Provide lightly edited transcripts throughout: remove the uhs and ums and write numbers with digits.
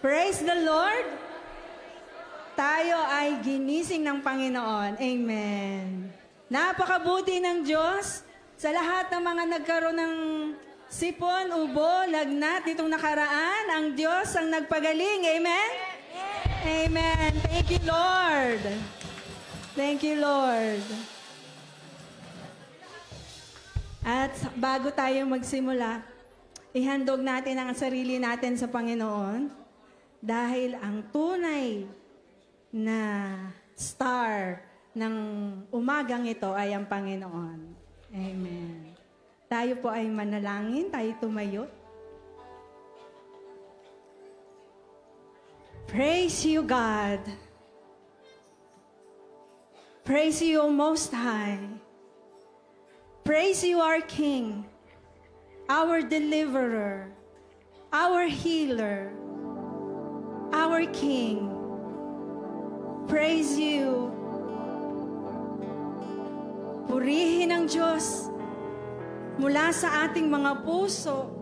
Praise the Lord! Tayo ay ginising ng Panginoon. Amen. Napakabuti ng Diyos sa lahat ng mga nagkaroon ng sipon, ubo, lagnat nitong nakaraan. Ang Diyos ang nagpagaling. Amen? Amen. Thank you, Lord. Thank you, Lord. At bago tayo magsimula, ihandog natin ang sarili natin sa Panginoon. Dahil ang tunay na star ng umagang ito ay ang Panginoon. Amen. Tayo po ay manalangin, tayo tumayo. Praise you, God. Praise you, Most High. Praise you, our King, our Deliverer, our Healer, our King. Praise you. Purihin ang Diyos mula sa ating mga puso.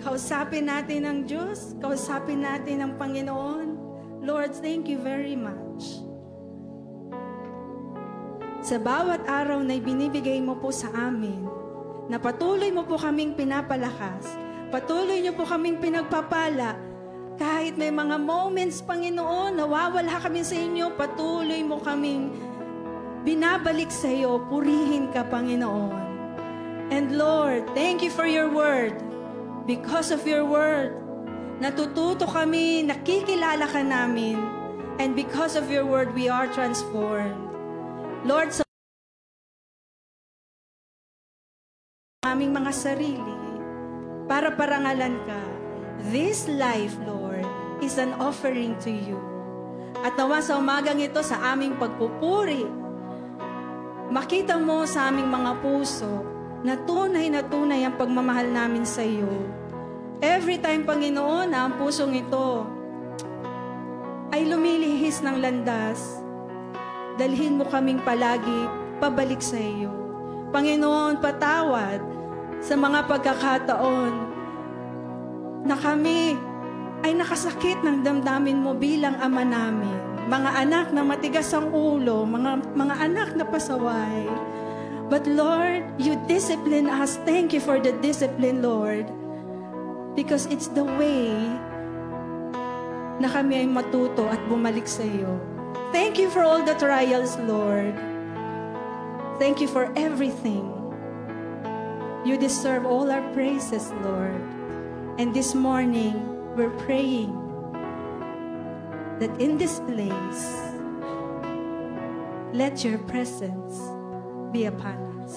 Kausapin natin ang Diyos. Kausapin natin ang Panginoon. Lord, thank you very much. Sa bawat araw na ibinibigay mo po sa amin, na patuloy mo po kaming pinapalakas, patuloy niyo po kaming pinagpapala. Kahit may mga moments, Panginoon, nawawala kami sa inyo, patuloy mo kaming binabalik sa iyo. Purihin ka, Panginoon. And Lord, thank you for your word. Because of your word, natututo kami, nakikilala ka namin. And because of your word, we are transformed. Lord, sa aming mga sarili, para parangalan ka, this life, Lord, is an offering to you. At nawa sa umagang ito, sa aming pagpupuri, makita mo sa aming mga puso na tunay ang pagmamahal namin sa iyo. Every time, Panginoon, na ang pusong ito ay lumilihis ng landas, dalhin mo kaming palagi pabalik sa iyo. Panginoon, patawad sa mga pagkakataon na kami ay nakasakit ng damdamin mo bilang ama namin. Mga anak na matigas ang ulo, mga anak na pasaway. But Lord, you discipline us. Thank you for the discipline, Lord. Because it's the way na kami ay matuto at bumalik sa iyo. Thank you for all the trials, Lord. Thank you for everything. You deserve all our praises, Lord. And this morning, we're praying that in this place, let your presence be upon us.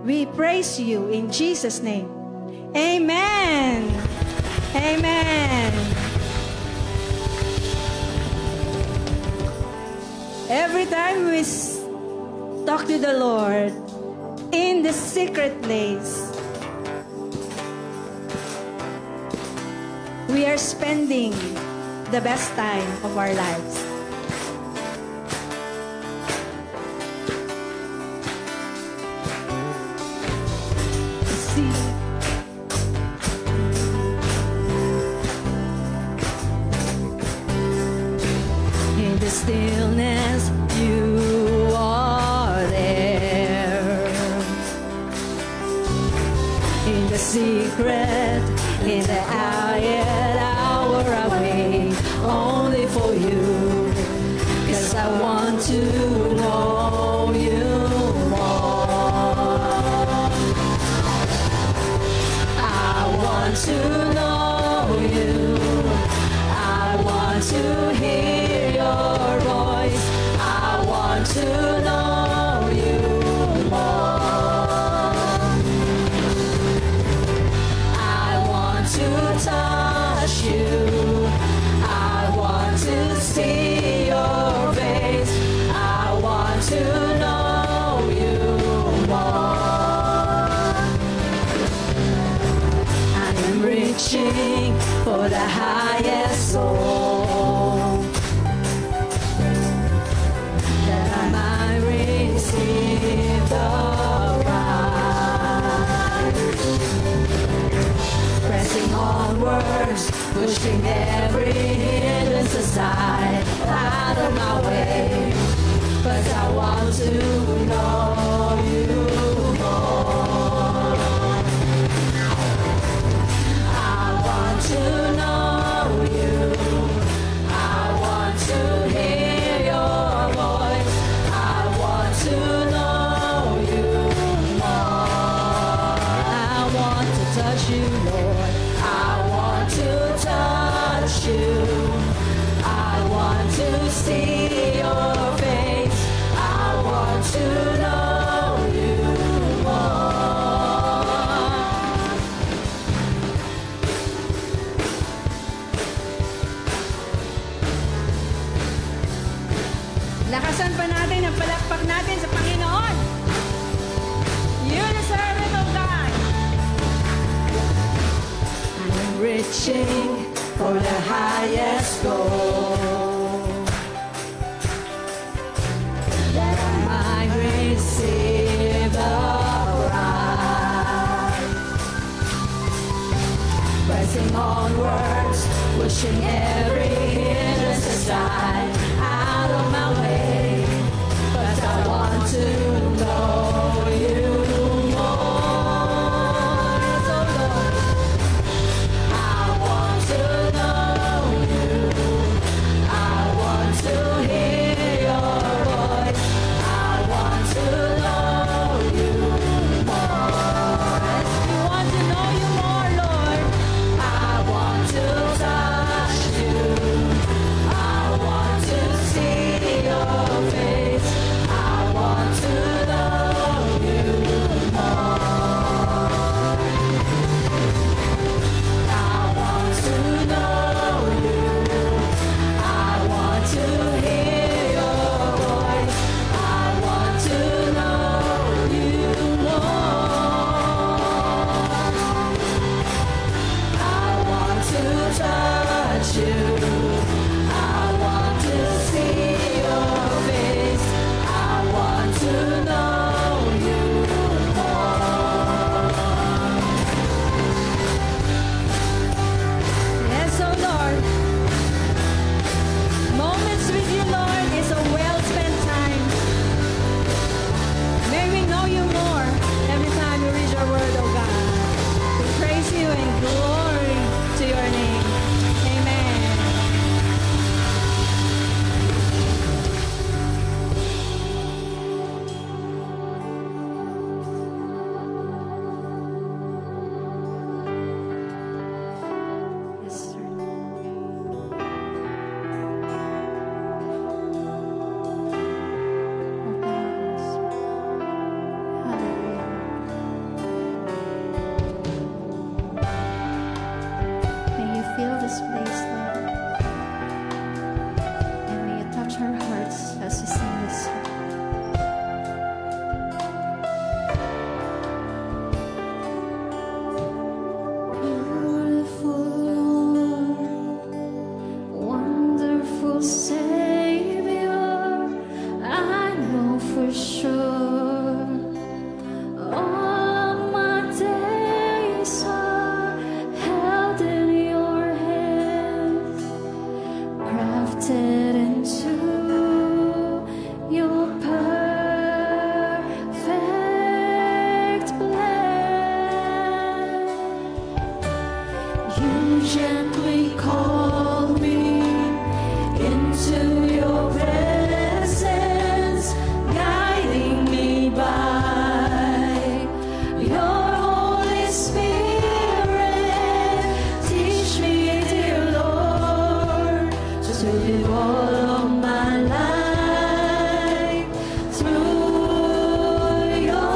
We praise you in Jesus' name. Amen. Amen. Every time we talk to the Lord in the secret place, we are spending the best time of our lives. In the stillness, you are there. In the secret, in the hour I wait only for you, 'cause I want to know you more. I want to know you. I want to hear your voice. I want to know you more. I want to touch you. I want to see your face. I want to know you more. I am reaching for the highest soul, that I might receive the prize. Pressing onwards, pushing every hindrance aside, out of my way, 'cause I want to know you more. I want to know you. I want to hear your voice. I want to know you more. I want to touch you, Lord. I want to touch you. I want to see your face. I want to know you more. Lakasan pa natin ang palakpak natin sa Panginoon. You deserve it, oh God. I'm reaching for the highest goal, that I might receive the prize. Pressing onwards, pushing every hindrance aside, out of my way, 'cause I want to know you more. So Lord, I want to know you. I want to hear your voice. I want to know you more. We want to know you more, Lord. I want to touch you. I want to see your face. I want to know you more. I want to know you. I want to hear your voice. I want to know you more. I want to touch you. I want to see your face. I want to know you more. Yes, oh Lord. Moments with you, Lord, is a well-spent time. May we know you more every time we read your word, oh God. We praise you and glory to your name. Amen. Yes, sir. May you fill this place, Lord. And may you touch our hearts as we sing this song. Beautiful Lord, wonderful Savior, I know for sure all of my days are held in your hands, crafted into your perfect plan. You gently call me into your presence, guiding me by your Holy Spirit. Teach me, dear Lord, to live all of my life through your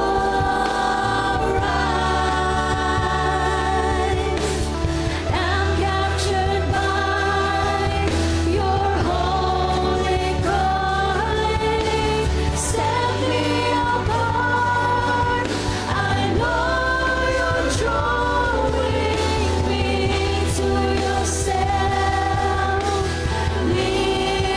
eyes. I'm captured by your holy calling. Set me apart. I know you're drawing me to yourself. Lead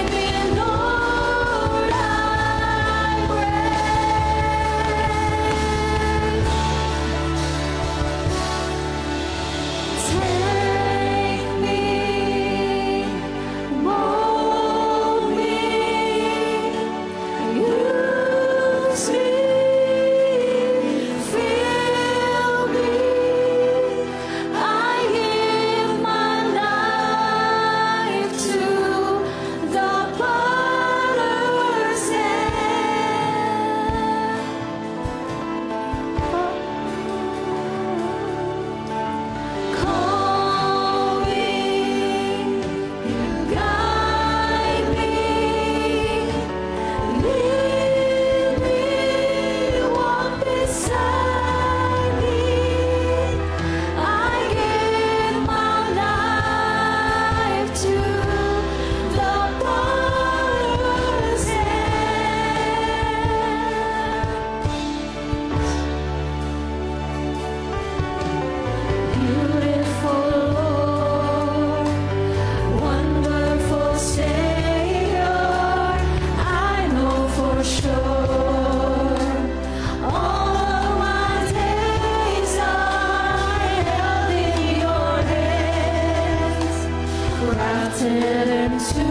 grafted into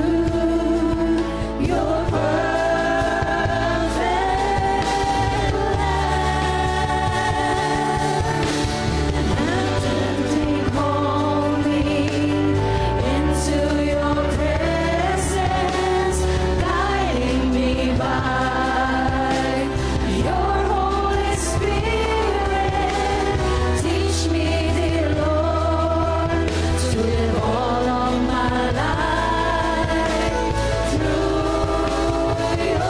your perfect land. And take hold me into your presence, guiding me by your Holy Spirit. Teach me, dear Lord, to live all of my life through your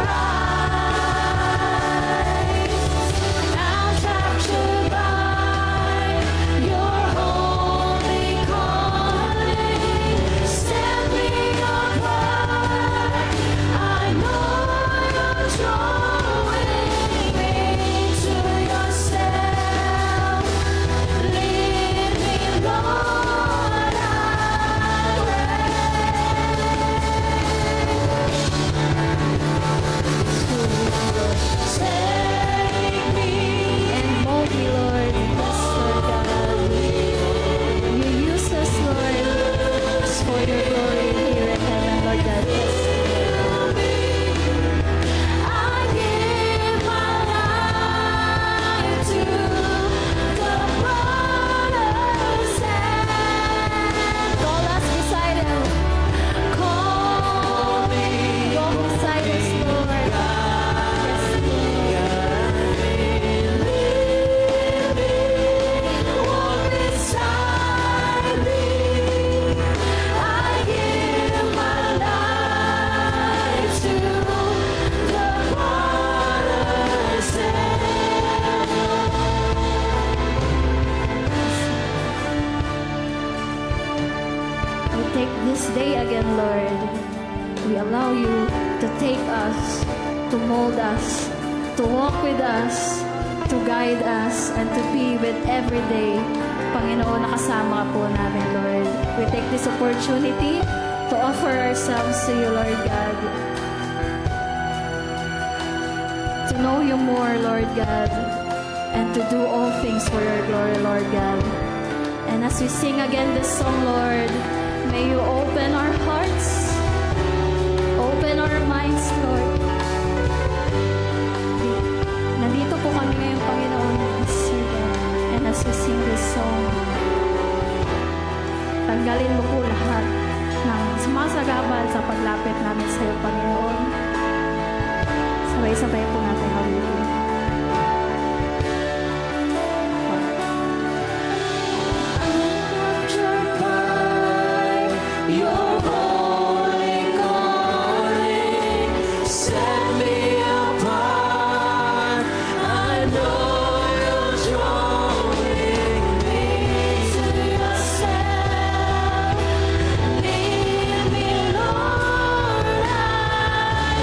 eyes. Now captured by your holy calling, set me apart. I know you're drawing me to yourself. Lead me, Lord, I pray. Take me and mold me, Lord. Yes, Lord God. You use us, Lord, just for your glory here in heaven, Lord God. Yes. I give my life to the Father's hand. Call us beside Him. Call me. Walk beside us, Lord. Yes, walk beside me. I give my life to the Father's hand. We take this day again, Lord. We allow you to take us, to mold us, to walk with us, to guide us, and to be with every day. Panginoon, nakasama ka po namin, Lord. We take this opportunity to offer ourselves to you, Lord God. To know you more, Lord God, and to do all things for your glory, Lord God. And as we sing again this song, Lord, may you open our hearts, open our minds, Lord. Nandito po kami ngayon, Panginoon, Sir God. And as we sing this song, tanggalin mo po lahat ng sumasagabal sa paglapit namin sa iyo, Panginoon. Sabay-sabay po natin hawitin. Your holy calling, set me apart. I know you're drawing me to yourself. Lead me, Lord, I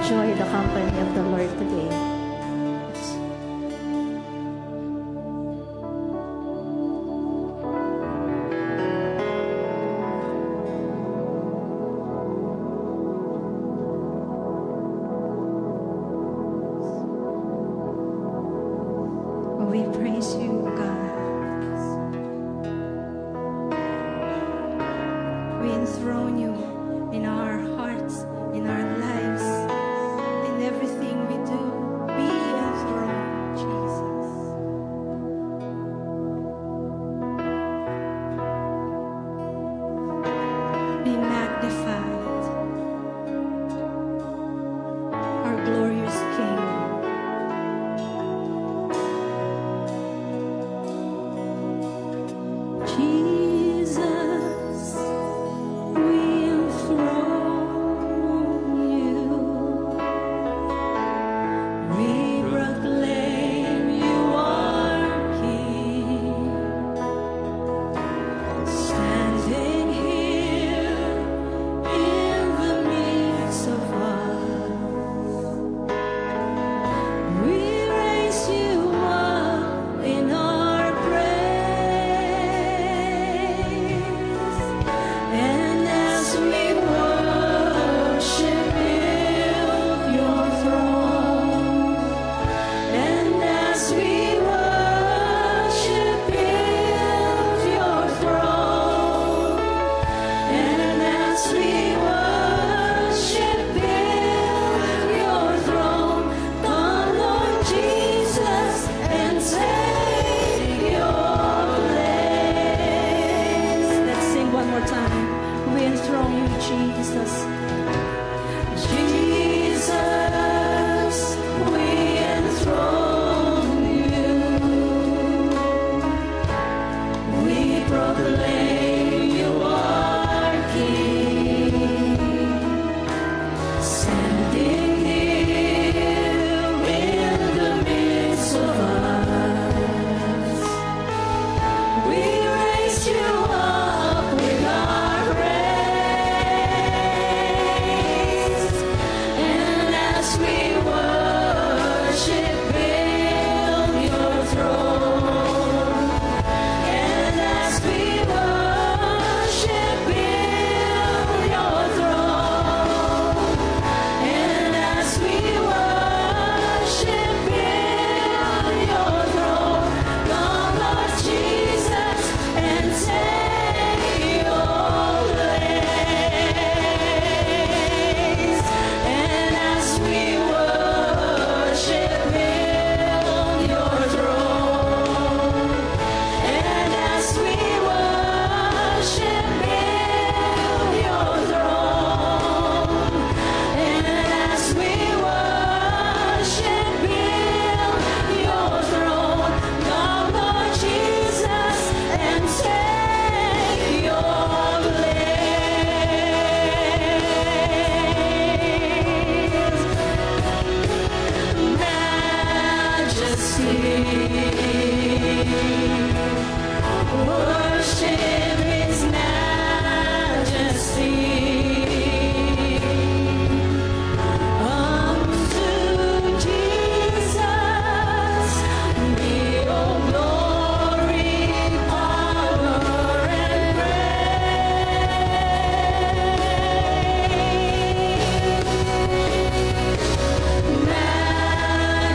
enjoy the company of the Lord today. We praise you, God. We enthrone you in our hearts, in our lives.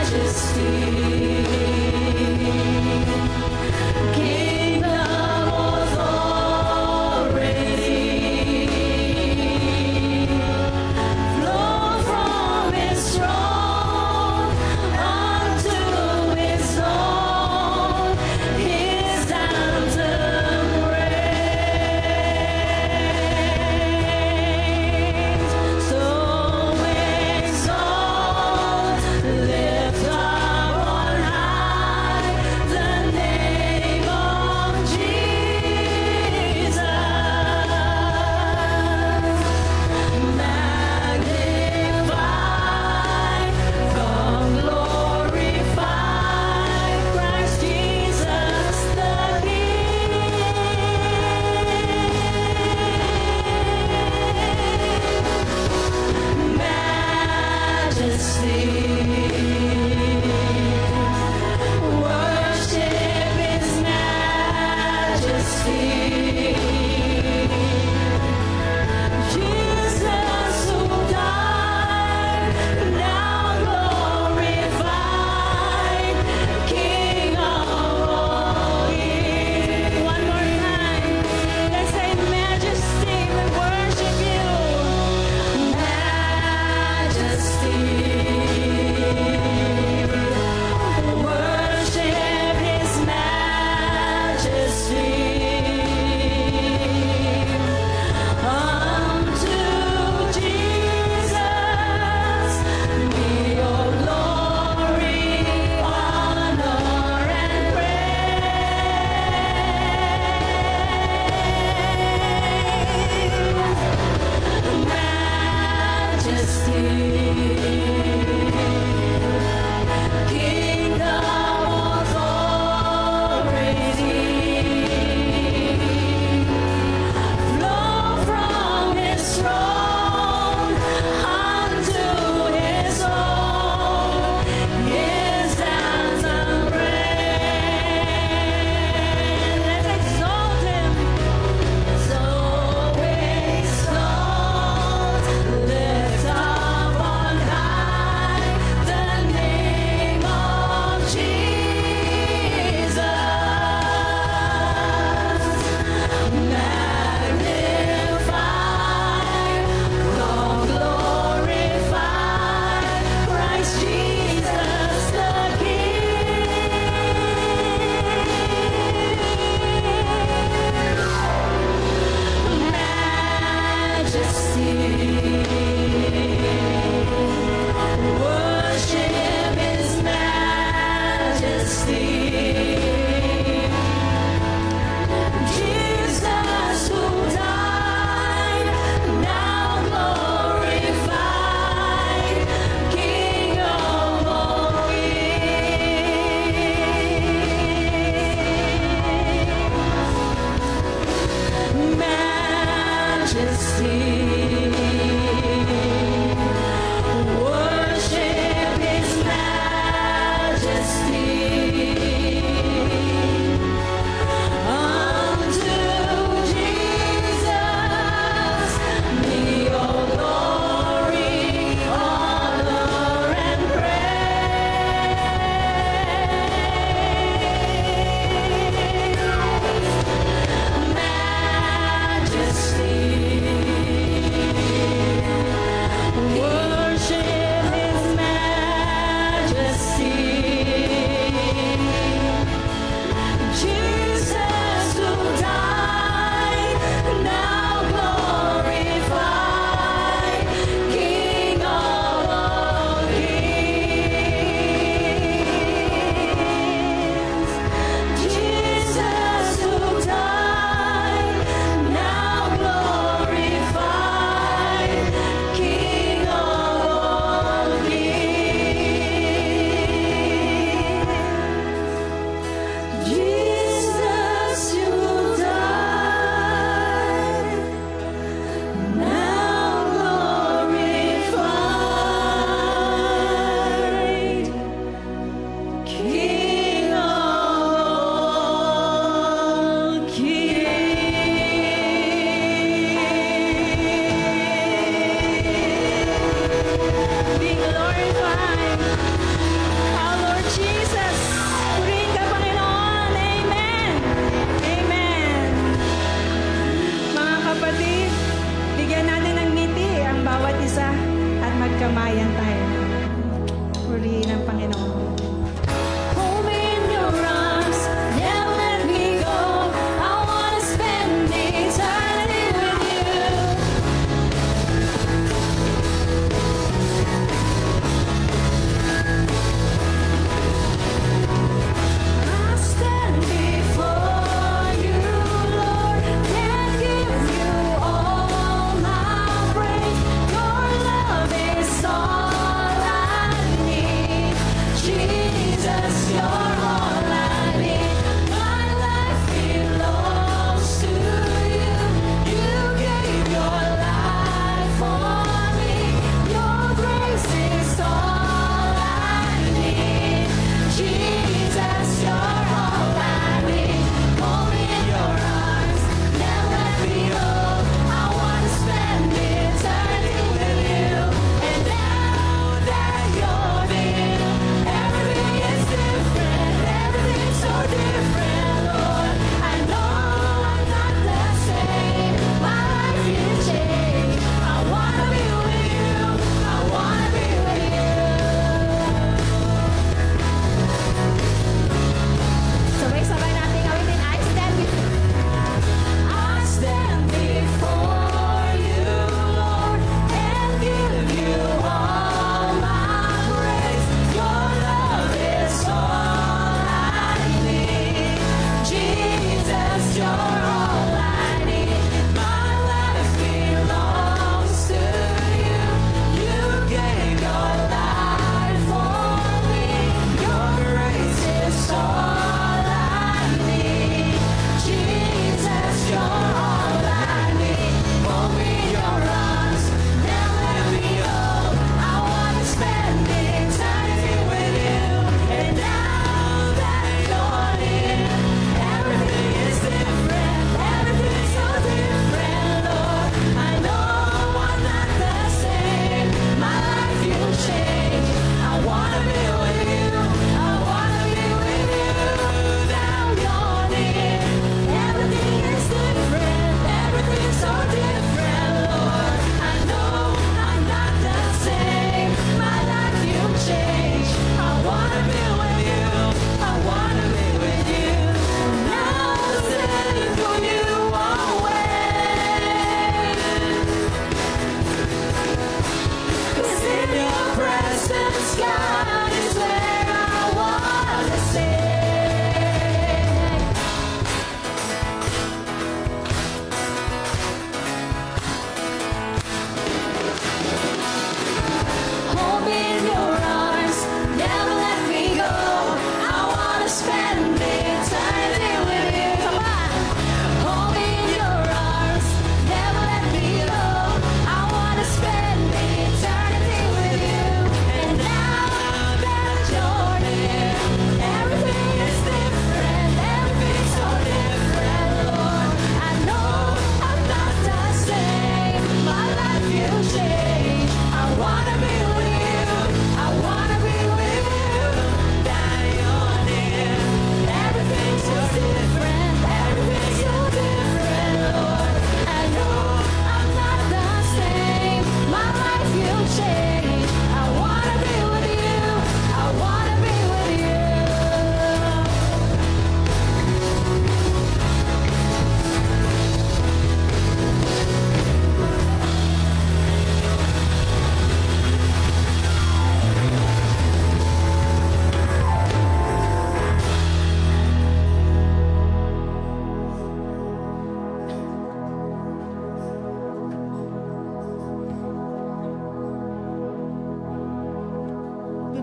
Majesty, Kingdom.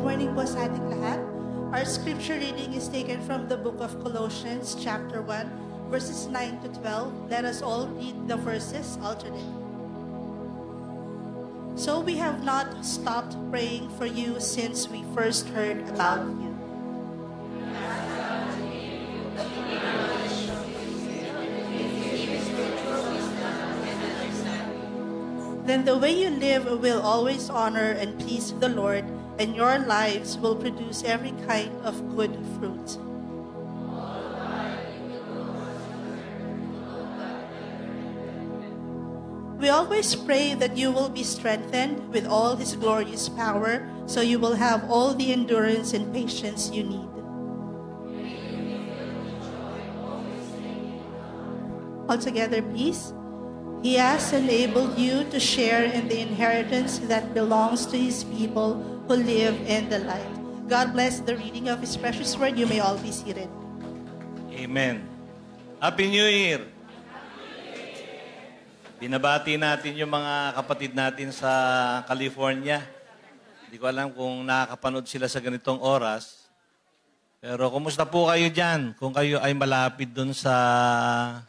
morning po sa ating lahat. Our scripture reading is taken from the book of Colossians chapter 1, verses 9 to 12. Let us all read the verses alternately. So we have not stopped praying for you since we first heard about you. Then the way you live will always honor and please the Lord, and your lives will produce every kind of good fruit. We always pray that you will be strengthened with all His glorious power, so you will have all the endurance and patience you need. Altogether, please. He has enabled you to share in the inheritance that belongs to His people who live in the light. God bless the reading of His precious word. You may all be seated. Amen. Happy New Year! Binabati natin yung mga kapatid natin sa California. Hindi ko alam kung nakakapanood sila sa ganitong oras. Pero kumusta po kayo dyan? Kung kayo ay malapit dun sa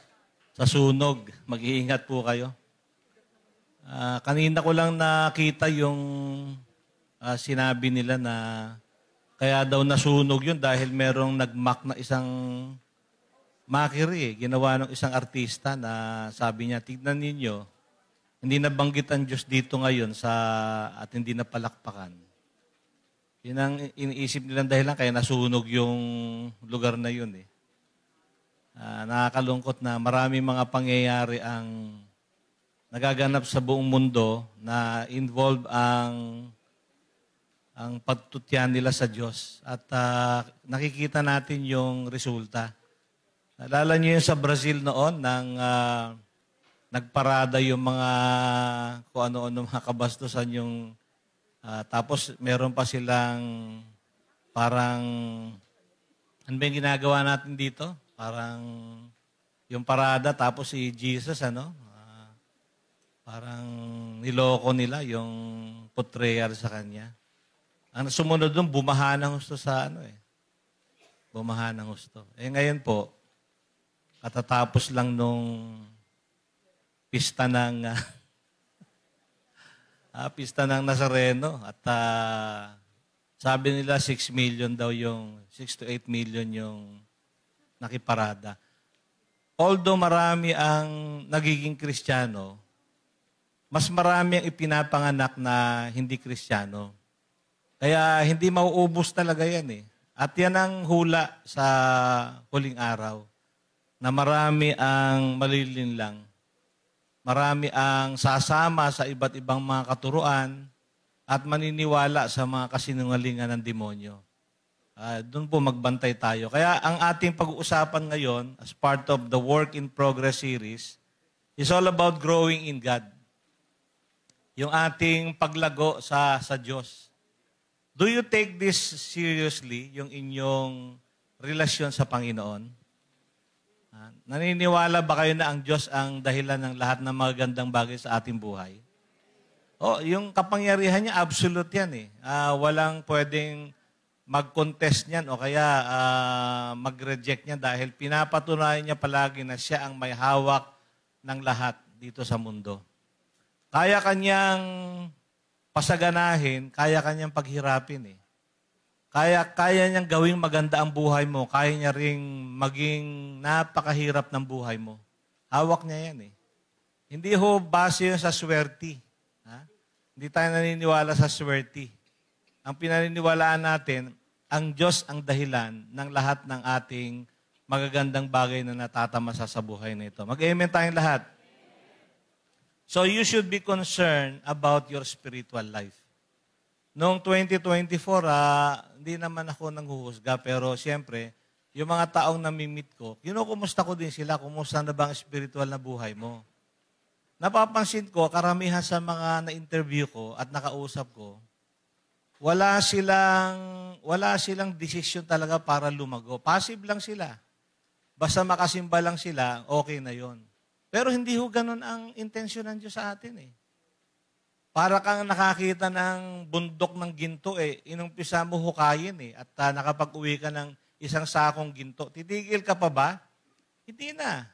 sunog, mag-iingat po kayo. Kanina ko lang nakita yung sinabi nila na kaya daw nasunog yun dahil merong nag-mock na isang mockery. Ginawa ng isang artista na sabi niya, tignan ninyo, hindi nabanggit ang Diyos dito ngayon at hindi napalakpakan. Yun ang iniisip nilang dahilan kaya nasunog yung lugar na yun eh. Nakakalungkot na marami mga pangyayari ang nagaganap sa buong mundo na involve ang pagtutyan nila sa Diyos. At nakikita natin yung resulta. Naalala niyo yung sa Brazil noon nang nagparada yung mga kung ano-ano mga kabastusan yung tapos meron pa silang parang ano ba yung ginagawa natin dito? Parang yung parada tapos si Jesus parang niloko nila yung portrayal sa kanya. Ang sumunod doon bumaha ng husto sa bumaha ng husto. Ngayon po katatapos lang nung pista ng pista ng Nazareno at sabi nila 6 million daw yung 6 to 8 million yung nakiparada. Although marami ang nagiging Kristiyano, mas marami ang ipinapanganak na hindi Kristiyano. Kaya hindi mauubos talaga yan eh. At yan ang hula sa huling araw, na marami ang malilinlang. Marami ang sasama sa iba't ibang mga katuruan at maniniwala sa mga kasinungalingan ng demonyo. Doon po magbantay tayo. Kaya ang ating pag-uusapan ngayon as part of the Work in Progress series is all about growing in God. Yung ating paglago sa Diyos. Do you take this seriously, yung inyong relasyon sa Panginoon? Naniniwala ba kayo na ang Diyos ang dahilan ng lahat ng magagandang bagay sa ating buhay? Yung kapangyarihan niya, absolute yan eh. Walang pwedeng mag-contest niyan o kaya mag-reject niya dahil pinapatunayan niya palagi na siya ang may hawak ng lahat dito sa mundo. Kaya kanyang pasaganahin, kaya kanyang paghirapin eh. Kaya niyang gawing maganda ang buhay mo, kaya niya ring maging napakahirap ng buhay mo. Hawak niya yan eh. Hindi ho base yun sa swerte. Hindi tayo naniniwala sa swerte. Ang pinaniniwalaan natin, ang Diyos ang dahilan ng lahat ng ating magagandang bagay na natatamasa sa buhay na ito. Mag-amen tayong lahat. So you should be concerned about your spiritual life. Noong 2024, hindi naman ako nanghuhusga, pero siyempre, yung mga taong namimit ko, kinukumusta ko din sila, kumusta na ba ang spiritual na buhay mo? Napapansin ko, karamihan sa mga na-interview ko at nakausap ko, wala silang desisyon talaga para lumago. Passive lang sila. Basta makasimba lang sila, okay na yon. Pero hindi ho ganun ang intensyon ng Diyos sa atin eh. para kang nakakita ng bundok ng ginto eh. Inumpisa mo hukayin eh. At nakapag-uwi ka ng isang sakong ginto. Titigil ka pa ba? Hindi na.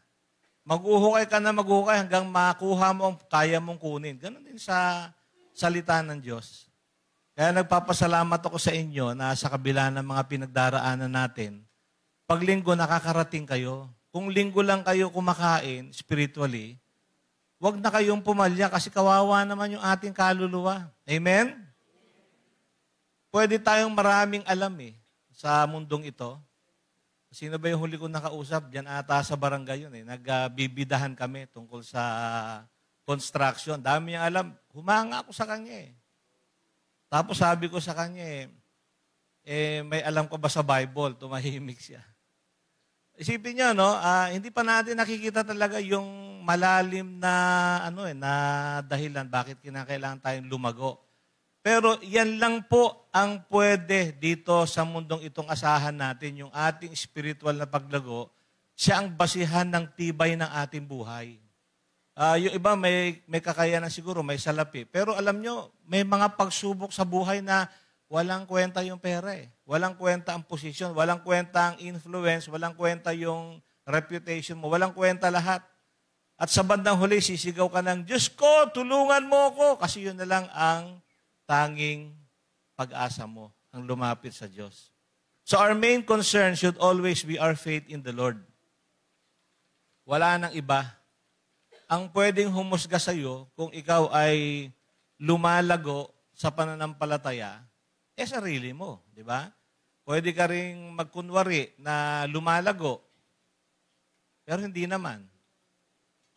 Maghuhukay ka na maghuhukay hanggang makuha mo ang kaya mong kunin. Ganon din sa salita ng Diyos. Kaya nagpapasalamat ako sa inyo na sa kabila ng mga pinagdaraanan natin, pag linggo nakakarating kayo. Kung linggo lang kayo kumakain spiritually, huwag na kayong pumalya kasi kawawa naman yung ating kaluluwa. Amen? Pwede tayong maraming alam sa mundong ito. Sino ba yung huli ko nakausap? Diyan ata sa barangay yun Nagbibidahan kami tungkol sa construction. Dami niyang alam. Humanga ako sa kanya Tapos sabi ko sa kanya may alam ko ba sa Bible? Tumahimik siya. Isipin niyo, hindi pa natin nakikita talaga yung malalim na na dahilan bakit kinakailangan tayong lumago. Pero yan lang po ang pwede dito sa mundong itong asahan natin, yung ating spiritual na paglago, siya ang basihan ng tibay ng ating buhay. Yung iba may kakayanan siguro, may salapi. Pero alam nyo, may mga pagsubok sa buhay na walang kwenta yung pera Walang kwenta ang posisyon, walang kwenta ang influence, walang kwenta yung reputation mo, walang kwenta lahat. At sa bandang huli, sisigaw ka ng, Diyos ko, tulungan mo ko. Kasi yun na lang ang tanging pag-asa mo, ang lumapit sa Diyos. So our main concern should always be our faith in the Lord. Wala nang iba. Ang pwedeng humusga sa iyo kung ikaw ay lumalago sa pananampalataya, sarili mo, di ba? Pwede ka ring magkunwari na lumalago, pero hindi naman.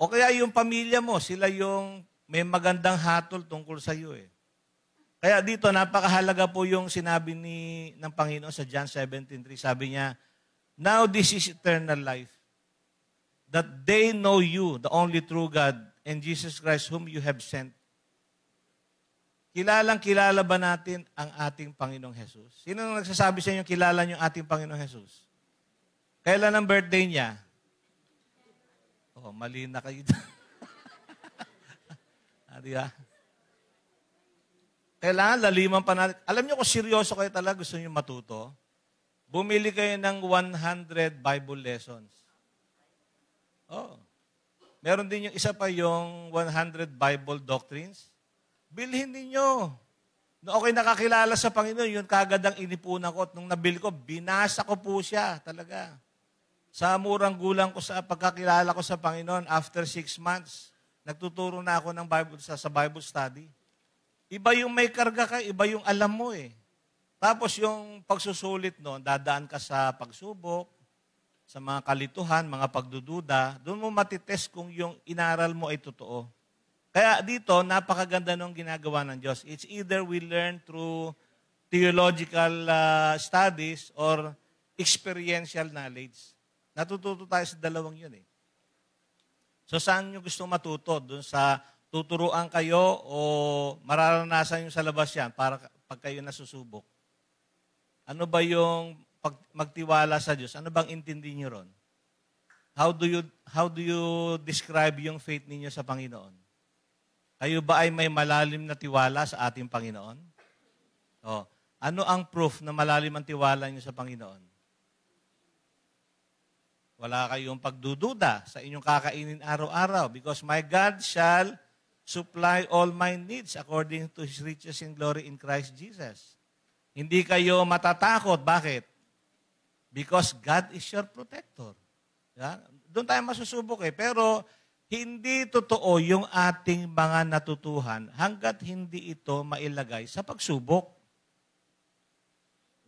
O kaya yung pamilya mo, sila yung may magandang hatol tungkol sa iyo Kaya dito, napakahalaga po yung sinabi ng Panginoon sa John 17:3. Sabi niya, now this is eternal life, that they know you, the only true God, and Jesus Christ whom you have sent. Kilalang-kilala ba natin ang ating Panginoong Jesus? Sino nang nagsasabi sa inyo kilala niyo ating Panginoong Jesus? Kailan ang birthday niya? Mali na kayo. Di ba? Kailangan laliman pa natin. Alam niyo kung seryoso kayo talaga, gusto niyo matuto, bumili kayo ng 100 Bible lessons. Meron din yung isa pa yung 100 Bible doctrines. Bilhin ninyo. Noong ako'y nakakilala sa Panginoon, yun kagad ang inipunan ko. At nung nabili ko, binasa ko po siya talaga. Sa murang gulang ko sa pagkakilala ko sa Panginoon, after 6 months, nagtuturo na ako ng Bible sa Bible study. Iba yung may karga ka, iba yung alam mo Tapos yung pagsusulit dadaan ka sa pagsubok, sa mga kalituhan, mga pagdududa, doon mo matitest kung yung inaral mo ay totoo. Kaya dito, napakaganda nung ginagawa ng Diyos. It's either we learn through theological studies or experiential knowledge. Natututo tayo sa dalawang yun So saan nyo gusto matuto? Doon sa tuturuan kayo o mararanasan nyo sa labas yan para pag kayo nasusubok? Ano ba yung magtiwala sa Diyos? Ano bang intindi nyo ron? How do you describe yung faith ninyo sa Panginoon? Kayo ba ay may malalim na tiwala sa ating Panginoon? Ano ang proof na malalim ang tiwala nyo sa Panginoon? Wala kayong pagdududa sa inyong kakainin araw-araw because my God shall supply all my needs according to His riches in glory in Christ Jesus. Hindi kayo matatakot. Bakit? Because God is your protector. Doon tayo masusubok Pero hindi totoo yung ating mga natutuhan hanggat hindi ito mailagay sa pagsubok.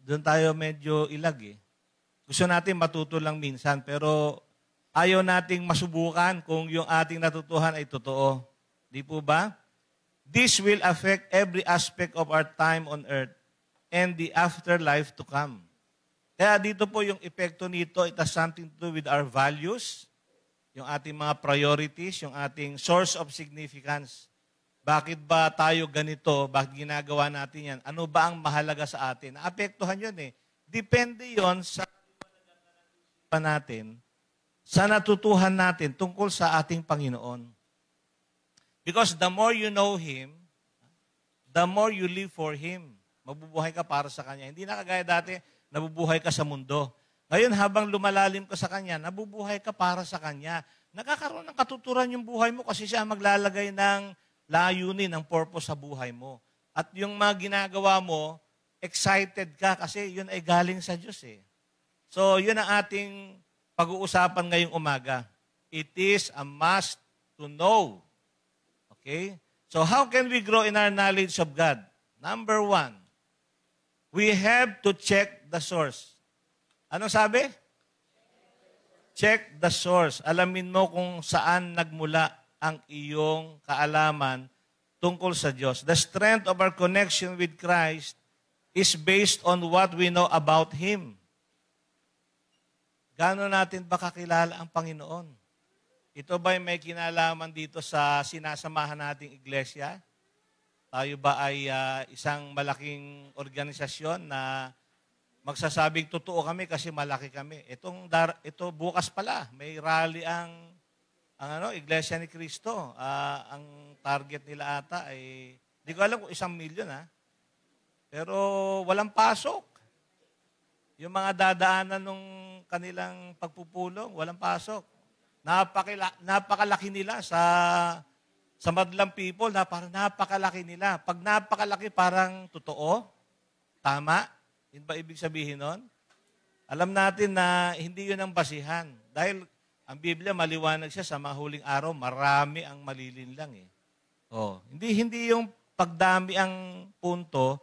Doon tayo medyo ilag Gusto natin matuto lang minsan, pero ayaw nating masubukan kung yung ating natutuhan ay totoo. Di po ba? This will affect every aspect of our time on earth and the afterlife to come. Kaya dito po yung epekto nito, it has something to do with our values, yung ating mga priorities, yung ating source of significance. Bakit ba tayo ganito? Bakit ginagawa natin yan? Ano ba ang mahalaga sa atin? Naapektuhan yun Depende yon sa natin, sa natutuhan natin tungkol sa ating Panginoon. Because the more you know Him, the more you live for Him. Mabubuhay ka para sa Kanya. Hindi na kagaya dati, nabubuhay ka sa mundo. Ngayon, habang lumalalim ka sa Kanya, nabubuhay ka para sa Kanya. Nakakaroon ng katuturan yung buhay mo kasi siya maglalagay ng layunin, ng purpose sa buhay mo. At yung mga ginagawa mo, excited ka kasi yun ay galing sa Diyos eh. So, yun ang ating pag-uusapan ngayong umaga. It is a must to know. Okay? So, how can we grow in our knowledge of God? Number 1, we have to check the source. Anong sabi? Check the source. Alamin mo kung saan nagmula ang iyong kaalaman tungkol sa Diyos. The strength of our connection with Christ is based on what we know about Him. Gaano natin ba kakilala ang Panginoon? Ito ba'y may kinalaman dito sa sinasamahan nating iglesia? Tayo ba ay isang malaking organisasyon na magsasabing totoo kami kasi malaki kami? Ito bukas pala, may rally ang Iglesia ni Cristo. Ang target nila ata ay, di ko alam kung 1 milyon pero walang pasok. Yung mga dadaanan nung kanilang pagpupulong, walang pasok. Napakalaki nila sa madlang people, parang napakalaki nila. Pag napakalaki, parang totoo, tama. Yun ba ibig sabihin nun? Alam natin na hindi yun ang basihan. Dahil ang Biblia, maliwanag siya sa mga huling araw, marami ang malilinlang eh. Hindi yung pagdami ang punto,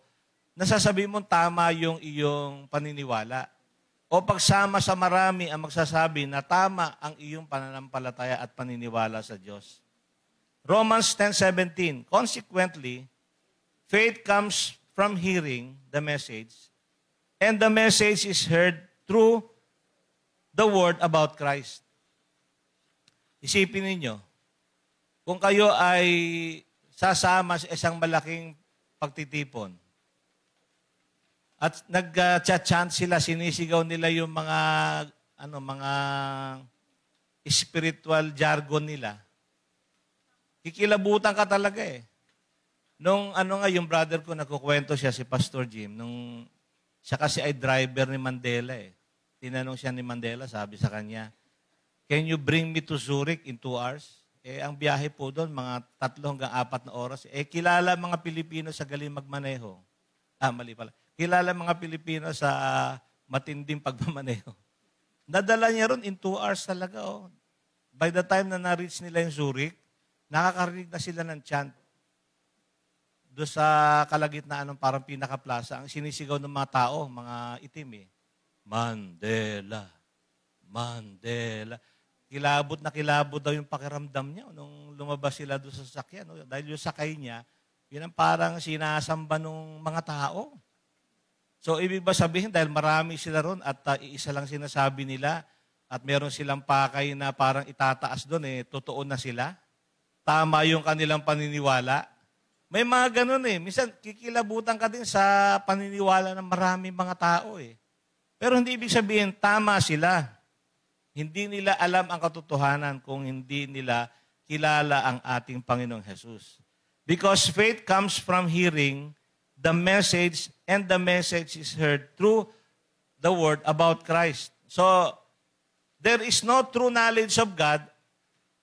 nasasabi mo tama yung iyong paniniwala. O pagsama sa marami ang magsasabi na tama ang iyong pananampalataya at paniniwala sa Diyos. Romans 10:17, consequently, faith comes from hearing the message, and the message is heard through the word about Christ. Isipin ninyo, kung kayo ay sasama sa isang malaking pagtitipon, at nag-chant sila, sinisigaw nila yung mga spiritual jargon nila. Kikilabutan ka talaga eh. Yung brother ko, nagkukwento siya, si Pastor Jim, siya kasi ay driver ni Mandela eh. Tinanong siya ni Mandela, sabi sa kanya, can you bring me to Zurich in 2 hours? Ang biyahe po doon, mga 3 hanggang 4 na oras. Kilala mga Pilipino sa galing magmaneho. Mali pala. Kilala mga Pilipino sa matinding pagmamaneho. Nadala niya ron in 2 hours talaga. By the time na na-reach nila yung Zurich, nakakarinig na sila ng chant. Doon sa kalagitnaan ng parang pinaka-plaza, ang sinisigaw ng mga tao, mga itim eh. Mandela, Mandela. Kilabot na kilabot daw yung pakiramdam niya nung lumabas sila doon sa sasakyan. Dahil yung sakay niya, yun ang parang sinasamba ng mga tao. So, ibig ba sabihin, dahil marami sila ron at iisa lang sinasabi nila at meron silang pakay na parang itataas doon, totoo na sila? Tama yung kanilang paniniwala? May mga ganun eh. Minsan, kikilabutan ka din sa paniniwala ng maraming mga tao eh. Pero hindi ibig sabihin, tama sila. Hindi nila alam ang katotohanan kung hindi nila kilala ang ating Panginoong Jesus. Because faith comes from hearing the message, and the message is heard through the word about Christ. So, there is no true knowledge of God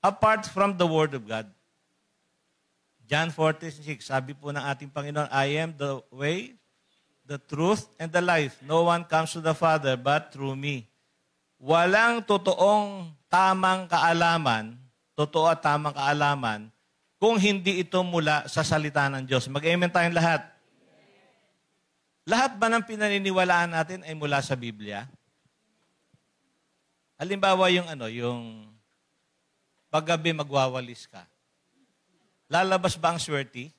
apart from the word of God. John 14:6, sabi po ng ating Panginoon, I am the way, the truth, and the life. No one comes to the Father but through me. Walang totoong tamang kaalaman, totoo at tamang kaalaman, kung hindi ito mula sa salita ng Diyos. Mag-amen tayong lahat. Lahat ba ng pinaniniwalaan natin ay mula sa Biblia? Halimbawa yung paggabi magwawalis ka. Lalabas ba ang swerte?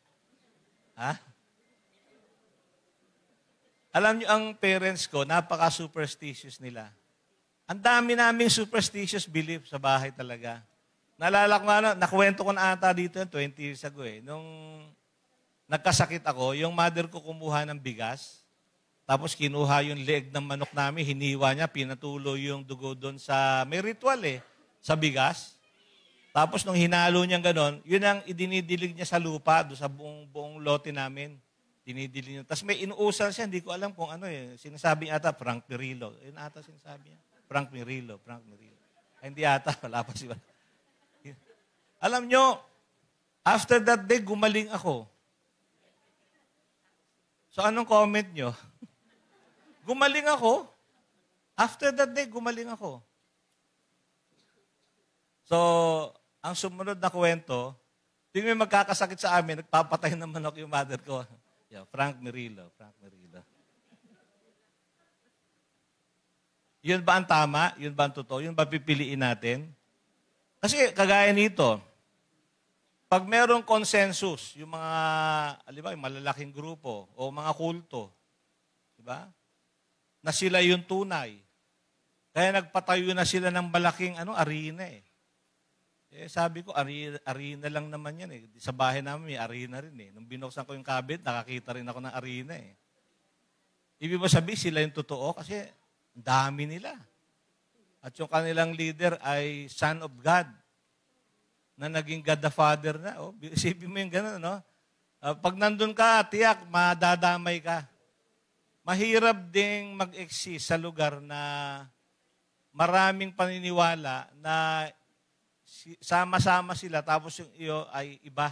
Alam niyo, ang parents ko, napaka-superstitious nila. Ang dami naming superstitious belief sa bahay talaga. Naalala ko nakwento ko na ata dito 20 years ago eh. Nung nagkasakit ako, yung mother ko kumuha ng bigas, tapos kinuha yung leg ng manok namin, hiniwa niya, pinatulo yung dugo doon sa, may ritual sa bigas. Tapos nung hinalo niya ganon, yun ang idinidilig niya sa lupa, doon sa buong lote namin. Dinidilig niya. Tapos may inuusal siya, hindi ko alam kung ano eh. Sinasabi niya ata, Frank Mirillo. Yun ata sinasabi niya. Frank Mirillo. Ay, hindi ata, wala pa siya. Alam nyo, after that day, gumaling ako. So anong comment nyo? Gumaling ako. After that day, gumaling ako. So, ang sumunod na kwento, tingin may magkakasakit sa amin, nagpapatay ng manok yung mother ko. Yeah, Frank Mirillo. Yun ba ang tama? Yun ba ang totoo? Yun ba pipiliin natin? Kasi kagaya nito, pag merong consensus, yung mga, alibay, malalaking grupo o mga kulto, di ba? Na sila yung tunay. Kaya nagpatayo na sila ng malaking arena eh. Sabi ko, arena lang naman yan eh. Sa bahay namin may arena rin eh. Nung binuksan ko yung cabinet, nakakita rin ako ng arena eh. Ibig ba sabihin, sila yung totoo? Kasi ang dami nila. At yung kanilang leader ay Son of God na naging God the Father na. Oh, isipin mo yung gano'n, no? Pag nandun ka, tiyak, madadamay ka. Mahirap ding mag-exist sa lugar na maraming paniniwala na sama-sama sila tapos yung iyo ay iba.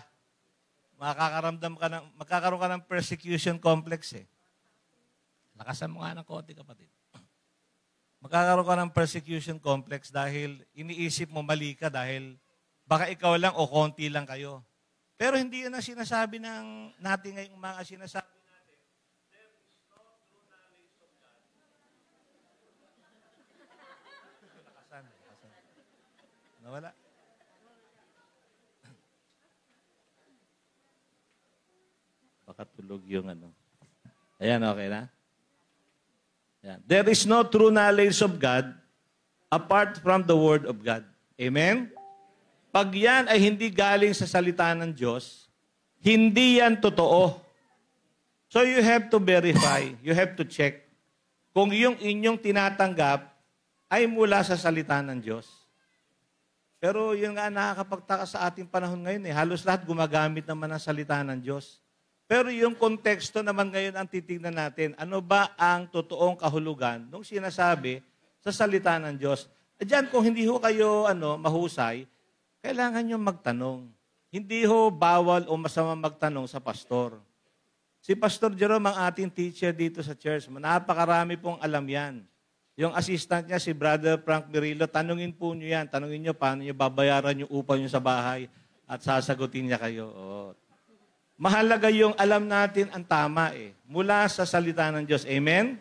Magkakaroon ka ng persecution complex eh. Lakasan mo nga ng konti, kapatid. Magkakaroon ka ng persecution complex dahil iniisip mo mali ka dahil baka ikaw lang o konti lang kayo. Pero hindi yun ang sinasabi natin ngayong mga sinasabi natin. There is no true knowledge of God. Lakasan. Nawala. Baka tulog yung Ayan, okay na? Ayan. There is no true knowledge of God apart from the Word of God. Amen? Pag yan ay hindi galing sa salita ng Diyos, hindi yan totoo. So you have to verify, you have to check kung yung inyong tinatanggap ay mula sa salita ng Diyos. Pero yun nga nakakapagtaka sa ating panahon ngayon eh. Halos lahat gumagamit naman ng salita ng Diyos. Pero yung konteksto naman ngayon ang titignan natin. Ano ba ang totoong kahulugan nung sinasabi sa salita ng Diyos? Diyan, kung hindi ho kayo mahusay, kailangan nyo magtanong. Hindi ho bawal o masama magtanong sa pastor. Si Pastor Jerome ang ating teacher dito sa church. Napakarami pong alam yan. Yung assistant niya, si Brother Frank Mirillo, tanungin po nyo yan. Tanungin nyo paano nyo babayaran yung upa nyo sa bahay at sasagutin niya kayo. Oh. Mahalaga yung alam natin ang tama eh. Mula sa salita ng Diyos. Amen?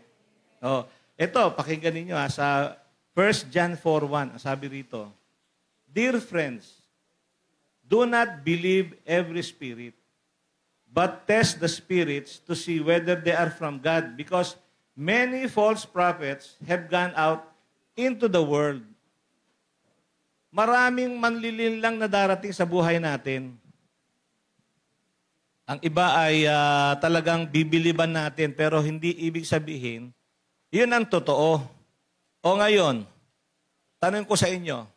Oh. Ito, pakinggan ninyo sa 1 John 4:1. Sabi rito, Dear friends, do not believe every spirit, but test the spirits to see whether they are from God, because many false prophets have gone out into the world. Maraming manlilinlang na darating sa buhay natin. Ang iba ay talagang bibiliban natin, pero hindi ibig sabihin, yun ang totoo. O ngayon, tanong ko sa inyo,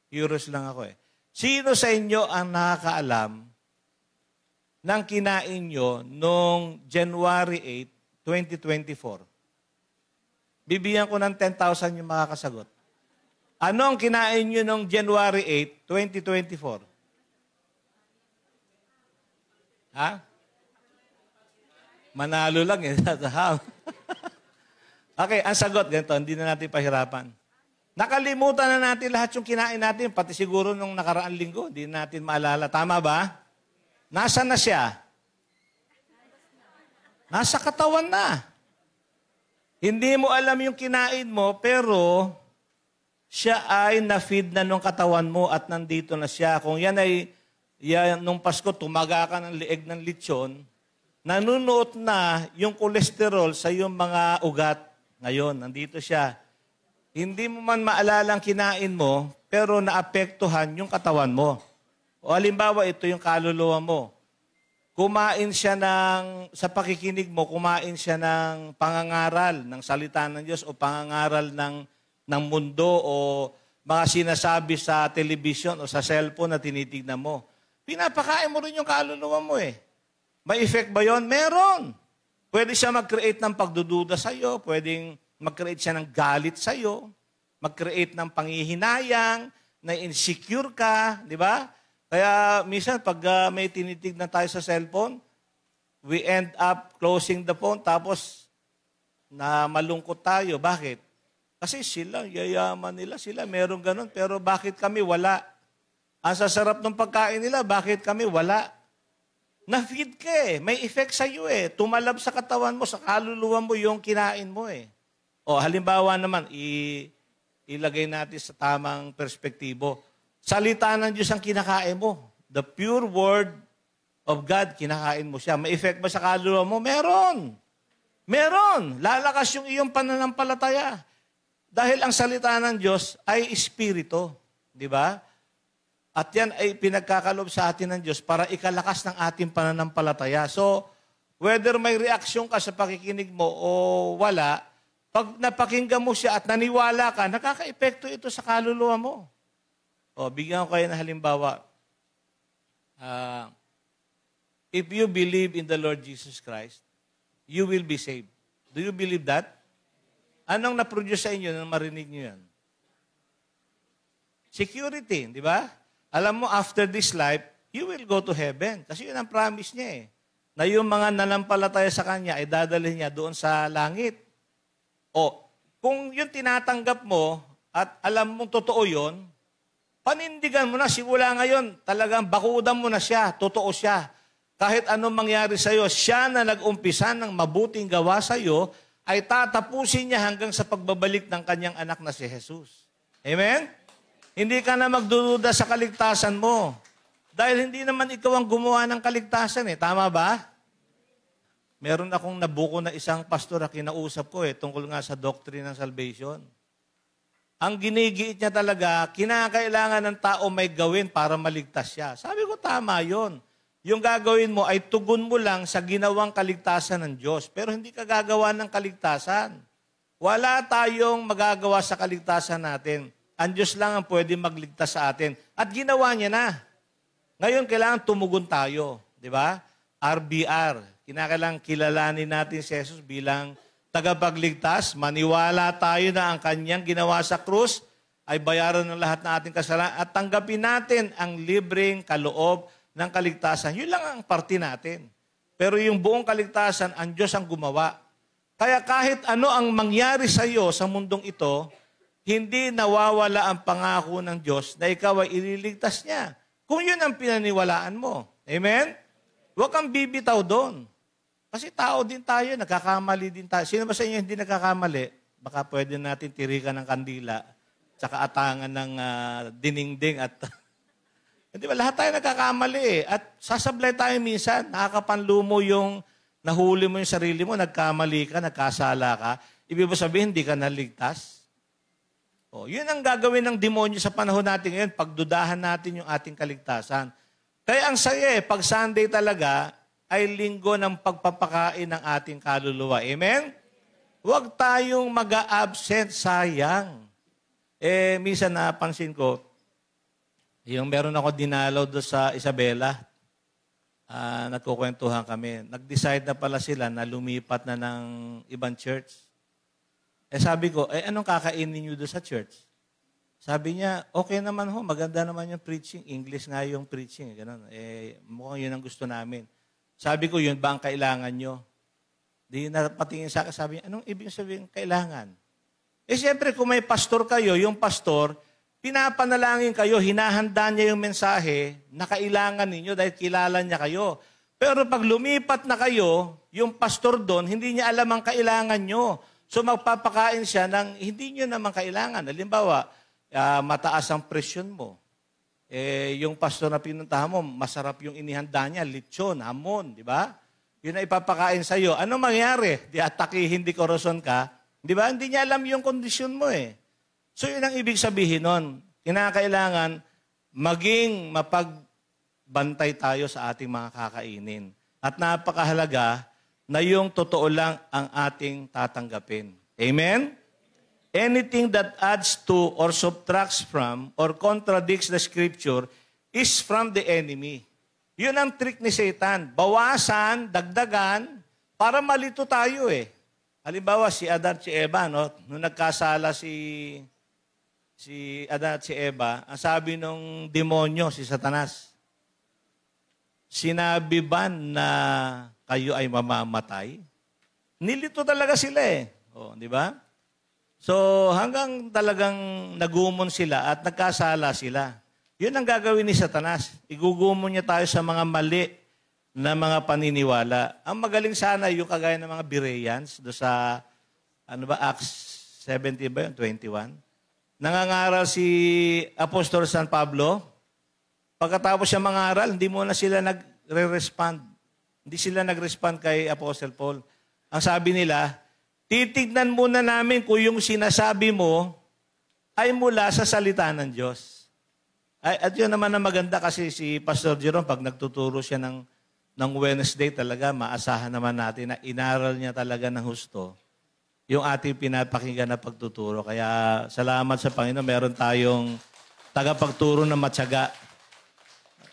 curious lang ako eh. Sino sa inyo ang nakakaalam ng kinain nyo noong January 8, 2024? Bibigyan ko ng 10,000 yung makakasagot. Ano ang kinain nyo noong January 8, 2024? Ha? Manalo lang eh. Okay, ang sagot ganito, hindi na natin pahirapan. Nakalimutan na natin lahat yung kinain natin, pati siguro nung nakaraang linggo, hindi natin maalala. Tama ba? Nasaan na siya? Nasa katawan na. Hindi mo alam yung kinain mo, pero siya ay na-feed na nung katawan mo at nandito na siya. Kung yan ay nung Pasko, tumaga ka ng lieg ng lechon, nanunuot na yung kolesterol sa iyong mga ugat. Ngayon, nandito siya. Hindi mo man maalala ang kinain mo, pero naapektuhan yung katawan mo. O halimbawa, ito yung kaluluwa mo. Kumain siya sa pakikinig mo, kumain siya ng pangangaral ng salita ng Diyos o pangangaral ng mundo o mga sinasabi sa television o sa cellphone na tinitignan mo. Pinapakain mo rin yung kaluluwa mo eh. May effect ba yon? Meron. Pwede siya mag-create ng pagdududa sa'yo, pwedeng mag-create siya ng galit sa'yo, mag-create ng panghihinayang, na insecure ka, di ba? Kaya minsan pag may tinitignan tayo sa cellphone, we end up closing the phone tapos na malungkot tayo. Bakit? Kasi sila, yayaman nila, sila meron ganun, pero bakit kami wala? Ang sasarap ng pagkain nila, bakit kami wala? Na-feed ka eh. May effect sa iyo eh. Tumalab sa katawan mo, sa kaluluwa mo yung kinain mo eh. O halimbawa naman, ilagay natin sa tamang perspektibo. Salita ng Diyos ang kinakain mo. The pure word of God, kinakain mo siya. May effect ba sa kaluluwa mo? Meron. Meron. Lalakas yung iyong pananampalataya. Dahil ang salita ng Diyos ay espiritu. Di ba? At yan ay pinagkakalob sa atin ng Diyos para ikalakas ng ating pananampalataya. So, whether may reaksyon ka sa pakikinig mo o wala, pag napakinggan mo siya at naniwala ka, nakaka-epekto ito sa kaluluwa mo. O, bigyan ko kayo ng halimbawa. If you believe in the Lord Jesus Christ, you will be saved. Do you believe that? Anong na-produce sa inyo nang marinig nyo yan? Security, di ba? Alam mo, after this life, you will go to heaven. Kasi yun ang promise niya eh. Na yung mga nanampalataya sa Kanya ay dadalhin niya doon sa langit. O, kung yun tinatanggap mo at alam mong totoo yun, panindigan mo na, simula ngayon, talagang bakudan mo na siya, totoo siya. Kahit anong mangyari sa'yo, siya na nag-umpisa ng mabuting gawa sa'yo, ay tatapusin niya hanggang sa pagbabalik ng kanyang anak na si Jesus. Amen? Hindi ka na magdududa sa kaligtasan mo. Dahil hindi naman ikaw ang gumawa ng kaligtasan eh. Tama ba? Meron akong nabuko na isang pastor na kinausap ko tungkol nga sa doctrine ng salvation. Ang ginigiit niya talaga, kinakailangan ng tao may gawin para maligtas siya. Sabi ko, tama yun. Yung gagawin mo ay tugon mo lang sa ginawang kaligtasan ng Diyos. Pero hindi ka gagawa ng kaligtasan. Wala tayong magagawa sa kaligtasan natin. Ang Diyos lang ang pwede magligtas sa atin. At ginawa niya na. Ngayon, kailangan tumugon tayo. Di ba? RBR. Kinakailangan kilalanin natin si Jesus bilang tagapagligtas. Maniwala tayo na ang kanyang ginawa sa krus ay bayaran ng lahat ng ating kasalanan at tanggapin natin ang libreng kaloob ng kaligtasan. Yun lang ang parte natin. Pero yung buong kaligtasan, ang Diyos ang gumawa. Kaya kahit ano ang mangyari sa iyo sa mundong ito, hindi nawawala ang pangako ng Diyos na ikaw ay ililigtas niya. Kung yun ang pinaniwalaan mo. Amen? Huwag kang bibitaw doon. Kasi tao din tayo, nagkakamali din tayo. Sino ba sa inyo hindi nagkakamali? Baka pwede natin tirikan ng kandila, tsaka atangan ng diningding at... Di ba? Lahat tayo nagkakamali eh. At sasablay tayo minsan, nakakapanlumo yung nahuli mo yung sarili mo, nagkamali ka, nagkasala ka. Ibig sabihin, hindi ka naligtas. O, yun ang gagawin ng demonyo sa panahon natin ngayon, pagdudahan natin yung ating kaligtasan. Kaya ang saya pag Sunday talaga, ay linggo ng pagpapakain ng ating kaluluwa. Amen? Huwag tayong mag-a-absent, sayang. Minsan napansin ko, yung meron ako dinalaw doon sa Isabela, nagkukwentuhan kami. Nag-decide na pala sila na lumipat na ng ibang church. Sabi ko, anong kakainin niyo doon sa church? Sabi niya, okay naman ho, maganda naman yung preaching. English nga yung preaching. Ganun. Mukhang yun ang gusto namin. Sabi ko, yun ba ang kailangan nyo? Di napatingin sa akin, sabi niya, anong ibig sabihin kailangan? Siyempre, kung may pastor kayo, yung pastor, pinapanalangin kayo, hinahanda niya yung mensahe na kailangan ninyo dahil kilala niya kayo. Pero pag lumipat na kayo, yung pastor doon, hindi niya alam ang kailangan nyo. So magpapakain siya ng hindi nyo naman kailangan. Halimbawa, mataas ang presyon mo. Yung pastor na pinuntahan mo, masarap yung inihanda niya, lechon, hamon, di ba? Yun na ipapakain sa iyo. Ano mangyari? Di atake, hindi korosyon ka. Di ba? Hindi niya alam yung kondisyon mo eh. So yun ang ibig sabihin nun. Kinakailangan maging mapagbantay tayo sa ating mga kakainin. At napakahalaga na yung totoo lang ang ating tatanggapin. Amen? anything that adds to or subtracts from or contradicts the Scripture is from the enemy. Yun ang trick ni Satan. Bawasan, dagdagan, para malito tayo eh. Halimbawa, si Adan at si Eva, no? Nung nagkasala si Adan at si Eva, ang sabi nung demonyo, si Satanas, sinabi ba na kayo ay mamamatay? Nilito talaga sila eh. O, di ba? So, hanggang talagang nagumon sila at nagkasala sila. Yun ang gagawin ni Satanas. Igugumon niya tayo sa mga mali na mga paniniwala. Ang magaling sana yung kagaya ng mga Bereans do sa Acts 70 ba yun? 21. Nangangaral si Apostol San Pablo. Pagkatapos siya mangaral, hindi muna sila nagre-respond. Hindi sila nag-respond kay Apostle Paul. Ang sabi nila, titignan muna namin kung yung sinasabi mo ay mula sa salita ng Diyos. At yun naman ang maganda kasi si Pastor Jerome, pag nagtuturo siya ng Wednesday talaga, maasahan naman natin na inaral niya talaga ng husto yung ating pinapakinggan na pagtuturo. Kaya salamat sa Panginoon, meron tayong tagapagturo na matyaga.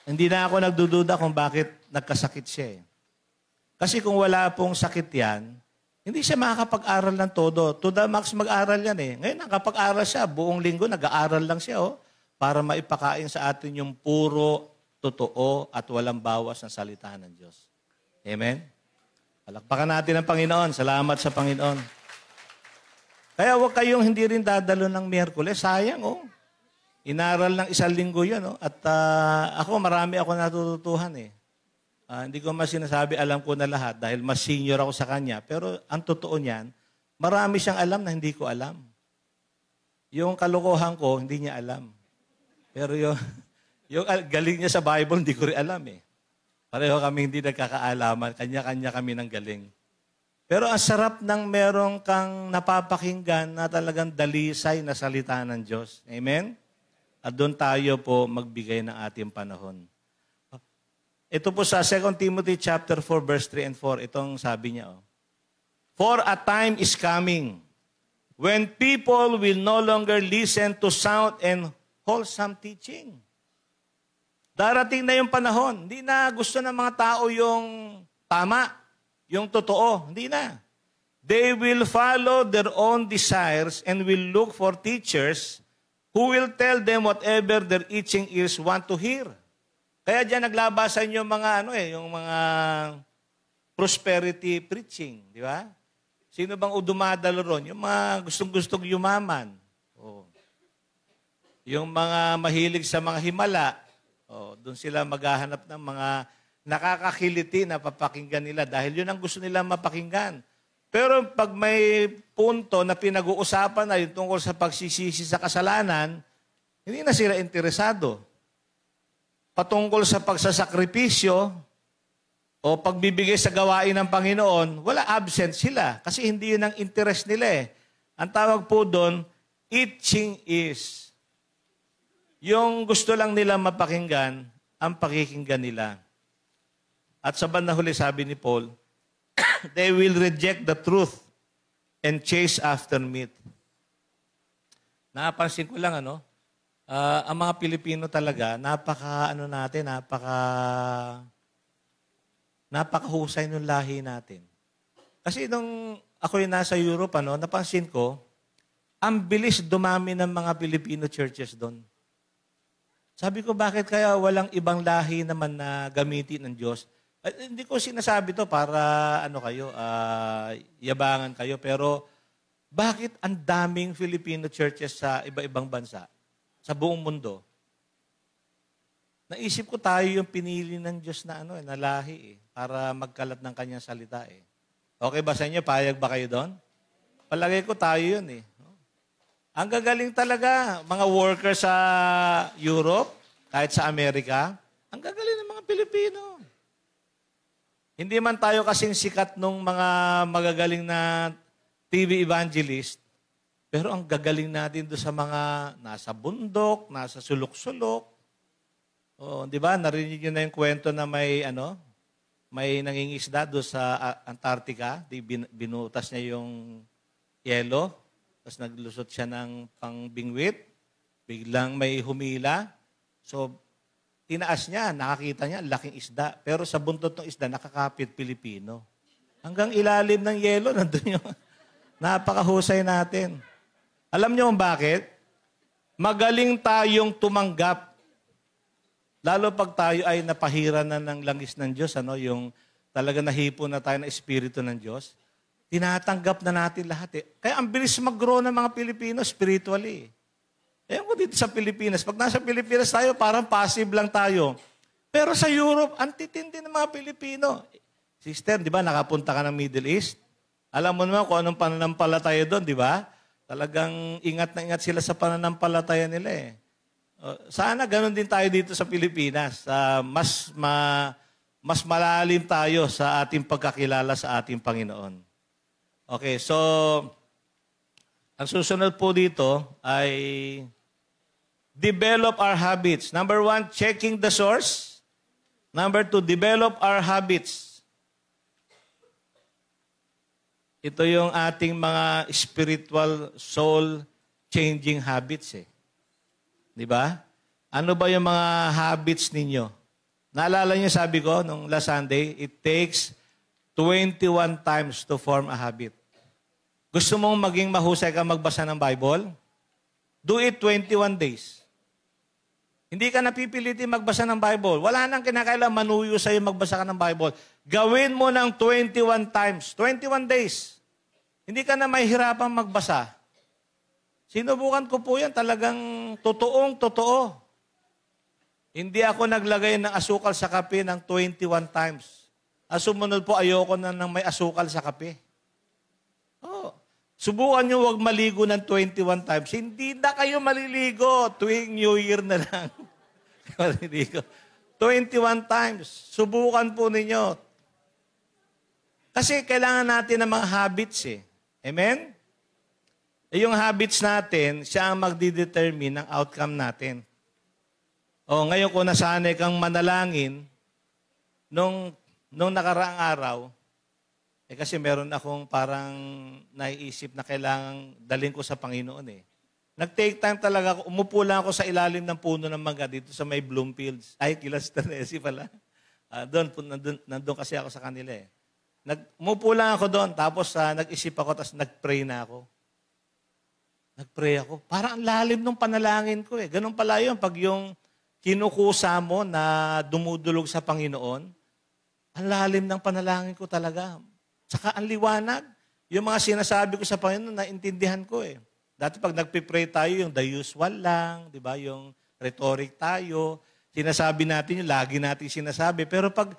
Hindi na ako nagdududa kung bakit nagkasakit siya eh. Kasi kung wala pong sakit yan, hindi siya makakapag-aral ng todo. To the max mag-aral yan eh. Ngayon, nakapag-aral siya. Buong linggo, nag-aaral lang siya para maipakain sa atin yung puro, totoo, at walang bawas ng salita ng Diyos. Amen? Palakpakan natin ang Panginoon. Salamat sa Panginoon. Kaya huwag kayong hindi rin dadalo ng Miyerkules. Sayang, Inaral ng 1 linggo yun, At ako, marami ako natututuhan eh. Hindi ko mas sinasabi, alam ko na lahat dahil mas senior ako sa kanya. Pero ang totoo niyan, marami siyang alam na hindi ko alam. Yung kalokohan ko, hindi niya alam. Pero yung galing niya sa Bible, hindi ko rin alam eh. Pareho kami hindi nagkakaalaman. Kanya-kanya kami ng galing. Pero ang sarap ng merong kang napapakinggan na talagang dalisay na salita ng Diyos. Amen? At doon tayo po magbigay ng ating panahon. Ito po sa 2 Timothy chapter 4 verse 3 and 4, itong sabi niya. For a time is coming when people will no longer listen to sound and wholesome teaching. Darating na yung panahon, hindi na gusto ng mga tao yung tama, yung totoo, hindi na. They will follow their own desires and will look for teachers who will tell them whatever their itching ears want to hear. Kaya diyan naglabasan yung mga yung mga prosperity preaching, di ba? Sino bang dumadalo ron? Yung mga gustong-gustong yumaman. Yung mga mahilig sa mga himala, doon sila maghahanap ng mga nakakakiliti na papakinggan nila dahil yun ang gusto nila mapakinggan. Pero pag may punto na pinag-uusapan na yung tungkol sa pagsisisi sa kasalanan, hindi na sila interesado. Patungkol sa pagsasakripisyo o pagbibigay sa gawain ng Panginoon, wala, absent sila kasi hindi yun ang interest nila eh. Ang tawag po doon, itching is. Yung gusto lang nila mapakinggan, ang pakikinggan nila. At sa bandang huli, sabi ni Paul, they will reject the truth and chase after meat. Napansin ko lang, ang mga Pilipino talaga, napakahusay ng lahi natin. Kasi nung ako'y nasa Europe, napansin ko, ang bilis dumami ng mga Filipino churches doon. Sabi ko, bakit kaya walang ibang lahi naman na gamitin ng Diyos? Hindi ko sinasabi to para yabangan kayo, pero bakit ang daming Filipino churches sa iba-ibang bansa, sa buong mundo? Naisip ko tayo yung pinili ng Diyos na na lahi para magkalat ng kanyang salita Okay ba sa inyo? Payag ba kayo doon? Palagay ko tayo yun Ang gagaling talaga, mga workers sa Europe, kahit sa Amerika, ang gagaling ng mga Pilipino. Hindi man tayo kasing sikat nung mga magagaling na TV evangelist, pero ang gagaling natin doon sa mga nasa bundok, nasa sulok-sulok. Di ba? Narinig niyo na yung kwento na may nangingisda doon sa Antarctica, binutas niya yung yelo. tapos naglusot siya ng pangbingwit, biglang may humila. So, tinaas niya, nakakita niya, laking isda. Pero sa buntot ng isda, nakakapit Pilipino. Hanggang ilalim ng yelo, nandun yung napakahusay natin. Alam niyo kung bakit? Magaling tayong tumanggap. Lalo pag tayo ay napahira na ng langis ng Diyos, yung talaga nahipo na tayo ng Espiritu ng Diyos, tinatanggap na natin lahat. Kaya ang bilis mag-grow ng mga Pilipino spiritually. Ewan ko dito sa Pilipinas. Pag nasa Pilipinas tayo, parang passive lang tayo. Pero sa Europe, antitindi ng mga Pilipino. Sister, di ba, nakapunta ka ng Middle East? Alam mo naman kung anong pananampalataya doon, di ba? Talagang ingat na ingat sila sa pananampalataya nila eh. Sana ganun din tayo dito sa Pilipinas. Mas malalim tayo sa ating pagkakilala sa ating Panginoon. Okay, so ang susunod po dito ay develop our habits. Number 1, checking the source. Number 2, develop our habits. Ito yung ating mga spiritual soul-changing habits eh. Di ba? Ano ba yung mga habits ninyo? Naalala niyo sabi ko nung last Sunday, it takes 21 times to form a habit. Gusto mong maging mahusay ka magbasa ng Bible? Do it 21 days. Hindi ka napipilitin magbasa ng Bible. Wala nang kinakailangan manuyo sa'yo magbasa ka ng Bible. Gawin mo ng 21 times. 21 days. Hindi ka na mahihirapang magbasa. Sinubukan ko po yan. Talagang totoong-totoo. Hindi ako naglagay ng asukal sa kape ng 21 times. Sumunod po, ayoko na ng may asukal sa kape. Oh. Subukan nyo huwag maligo ng 21 times. Hindi na kayo maliligo. Tuwing New Year na lang. Maliligo. 21 times. Subukan po ninyo. Kasi kailangan natin ng mga habits eh. Amen? Yung habits natin, siya ang magdidetermine ng outcome natin. Ngayon kung nasanay kang manalangin, nung nakaraang araw, kasi meron akong parang naiisip na kailangang dalhin ko sa Panginoon eh. Nag-take time talaga ako. Umupo lang ako sa ilalim ng puno ng mangga dito sa may Bloomfields. Ay, Kilas Tanesi pala. Nandun kasi ako sa kanila eh. Umupo lang ako doon, tapos nag-isip ako, tapos nag-pray na ako. Nag-pray ako. Parang ang lalim ng panalangin ko eh. Ganun pala yun. Pag yung kinukusa mo na dumudulog sa Panginoon, ang lalim ng panalangin ko talaga. Saka ang liwanag. Yung mga sinasabi ko sa Panginoon, naintindihan ko eh. Dati pag nagpipray tayo, yung the usual lang, di ba? Yung rhetoric tayo, sinasabi natin yung lagi natin sinasabi. Pero pag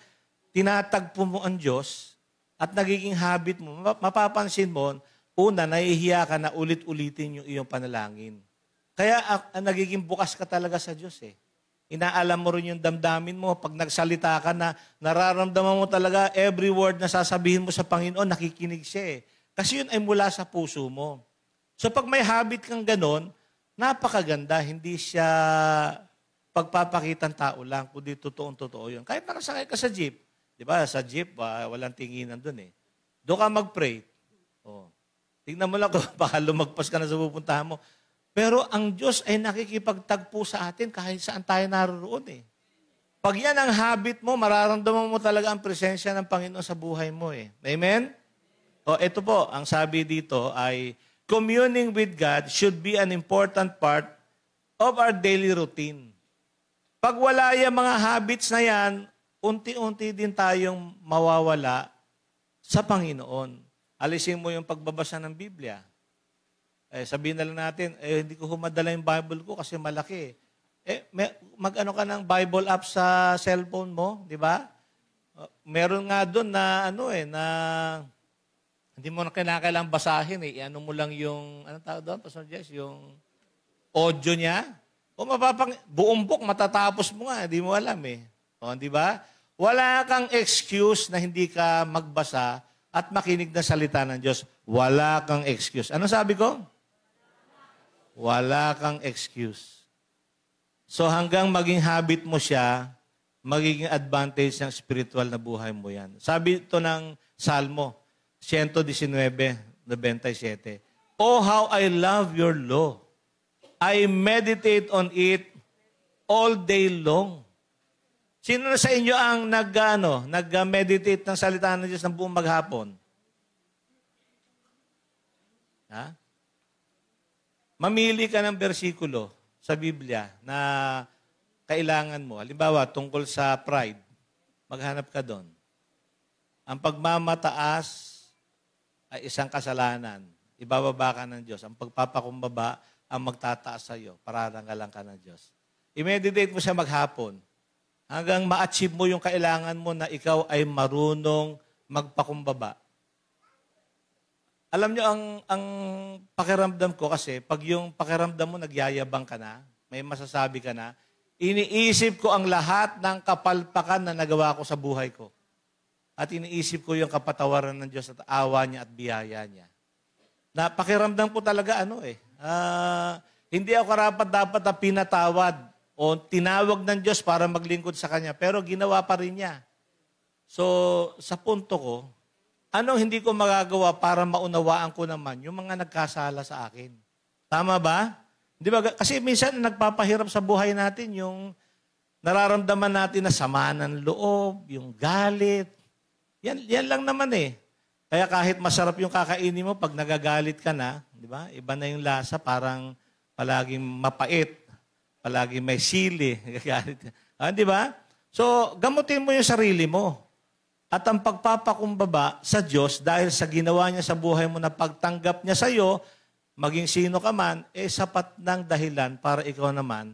tinatagpo mo ang Diyos at nagiging habit mo, mapapansin mo, una, nahihiya ka na ulit-ulitin yung iyong panalangin. Kaya nagiging bukas ka talaga sa Diyos eh. Inaalam mo rin yung damdamin mo. Pag nagsalita ka na, nararamdaman mo talaga every word na sasabihin mo sa Panginoon, nakikinig siya eh. Kasi yun ay mula sa puso mo. So pag may habit kang ganon, napakaganda. Hindi siya pagpapakitang tao lang, kundi totoong-totoo yun. Kahit nakasakay ka sa jeep, di ba? Sa jeep, walang tinginan dun eh. Doon ka mag-pray. Tingnan mo lang kung baka lumagpas ka na sa pupuntahan mo. Pero ang Diyos ay nakikipagtagpo sa atin kahit saan tayo naroon eh. Pag yan ang habit mo, mararamdaman mo talaga ang presensya ng Panginoon sa buhay mo eh. Amen? Ito po, ang sabi dito ay, communing with God should be an important part of our daily routine. Pag wala yung mga habits na yan, unti-unti din tayong mawawala sa Panginoon. Alisin mo yung pagbabasa ng Biblia. Sabihin na lang natin, hindi ko humadala yung Bible ko kasi malaki. Mag-ano ka ng Bible app sa cellphone mo, di ba? Meron nga doon na na hindi mo na kailangang basahin eh. Ano mo lang yung, anong tawag doon, Pastor Jess, yung audio niya. Buong book, matatapos mo nga, hindi mo alam eh. Di ba? Wala kang excuse na hindi ka magbasa at makinig na salita ng Diyos. Wala kang excuse. Ano sabi ko? Wala kang excuse. So hanggang maging habit mo siya, magiging advantage ng spiritual na buhay mo yan. Sabi ito ng Salmo 119:97, Oh, how I love your law. I meditate on it all day long. Sino na sa inyo ang nag-meditate ng salita ng Diyos ng buong maghapon? Ha? Mamili ka ng bersikulo sa Biblia na kailangan mo. Halimbawa, tungkol sa pride, maghanap ka doon. Ang pagmamataas ay isang kasalanan. Ibababa ka ng Diyos. Ang pagpapakumbaba ang magtataas sa iyo. Pararangalan ka ng Diyos. I-meditate mo siya maghapon hanggang ma-achieve mo yung kailangan mo na ikaw ay marunong magpakumbaba. Alam nyo, ang pakiramdam ko kasi, pag yung pakiramdam mo nagyayabang ka na, may masasabi ka na, iniisip ko ang lahat ng kapalpakan na nagawa ko sa buhay ko. At iniisip ko yung kapatawaran ng Diyos at awa niya at biyaya niya. Na pakiramdam ko talaga hindi ako dapat na pinatawad o tinawag ng Diyos para maglingkod sa Kanya, pero ginawa pa rin niya. So, sa punto ko, anong hindi ko magagawa para maunawaan ko naman yung mga nagkasala sa akin? Tama ba? Di ba? Kasi minsan nagpapahirap sa buhay natin yung nararamdaman natin na sama ng loob, yung galit. Yan lang naman eh. Kaya kahit masarap yung kakainin mo, pag nagagalit ka na, di ba? Iba na yung lasa, parang palaging mapait, palaging may sili. Di ba? So, gamutin mo yung sarili mo. At ang pagpapakumbaba sa Diyos, dahil sa ginawa niya sa buhay mo na pagtanggap niya sa iyo, maging sino ka man, sapat ng dahilan para ikaw naman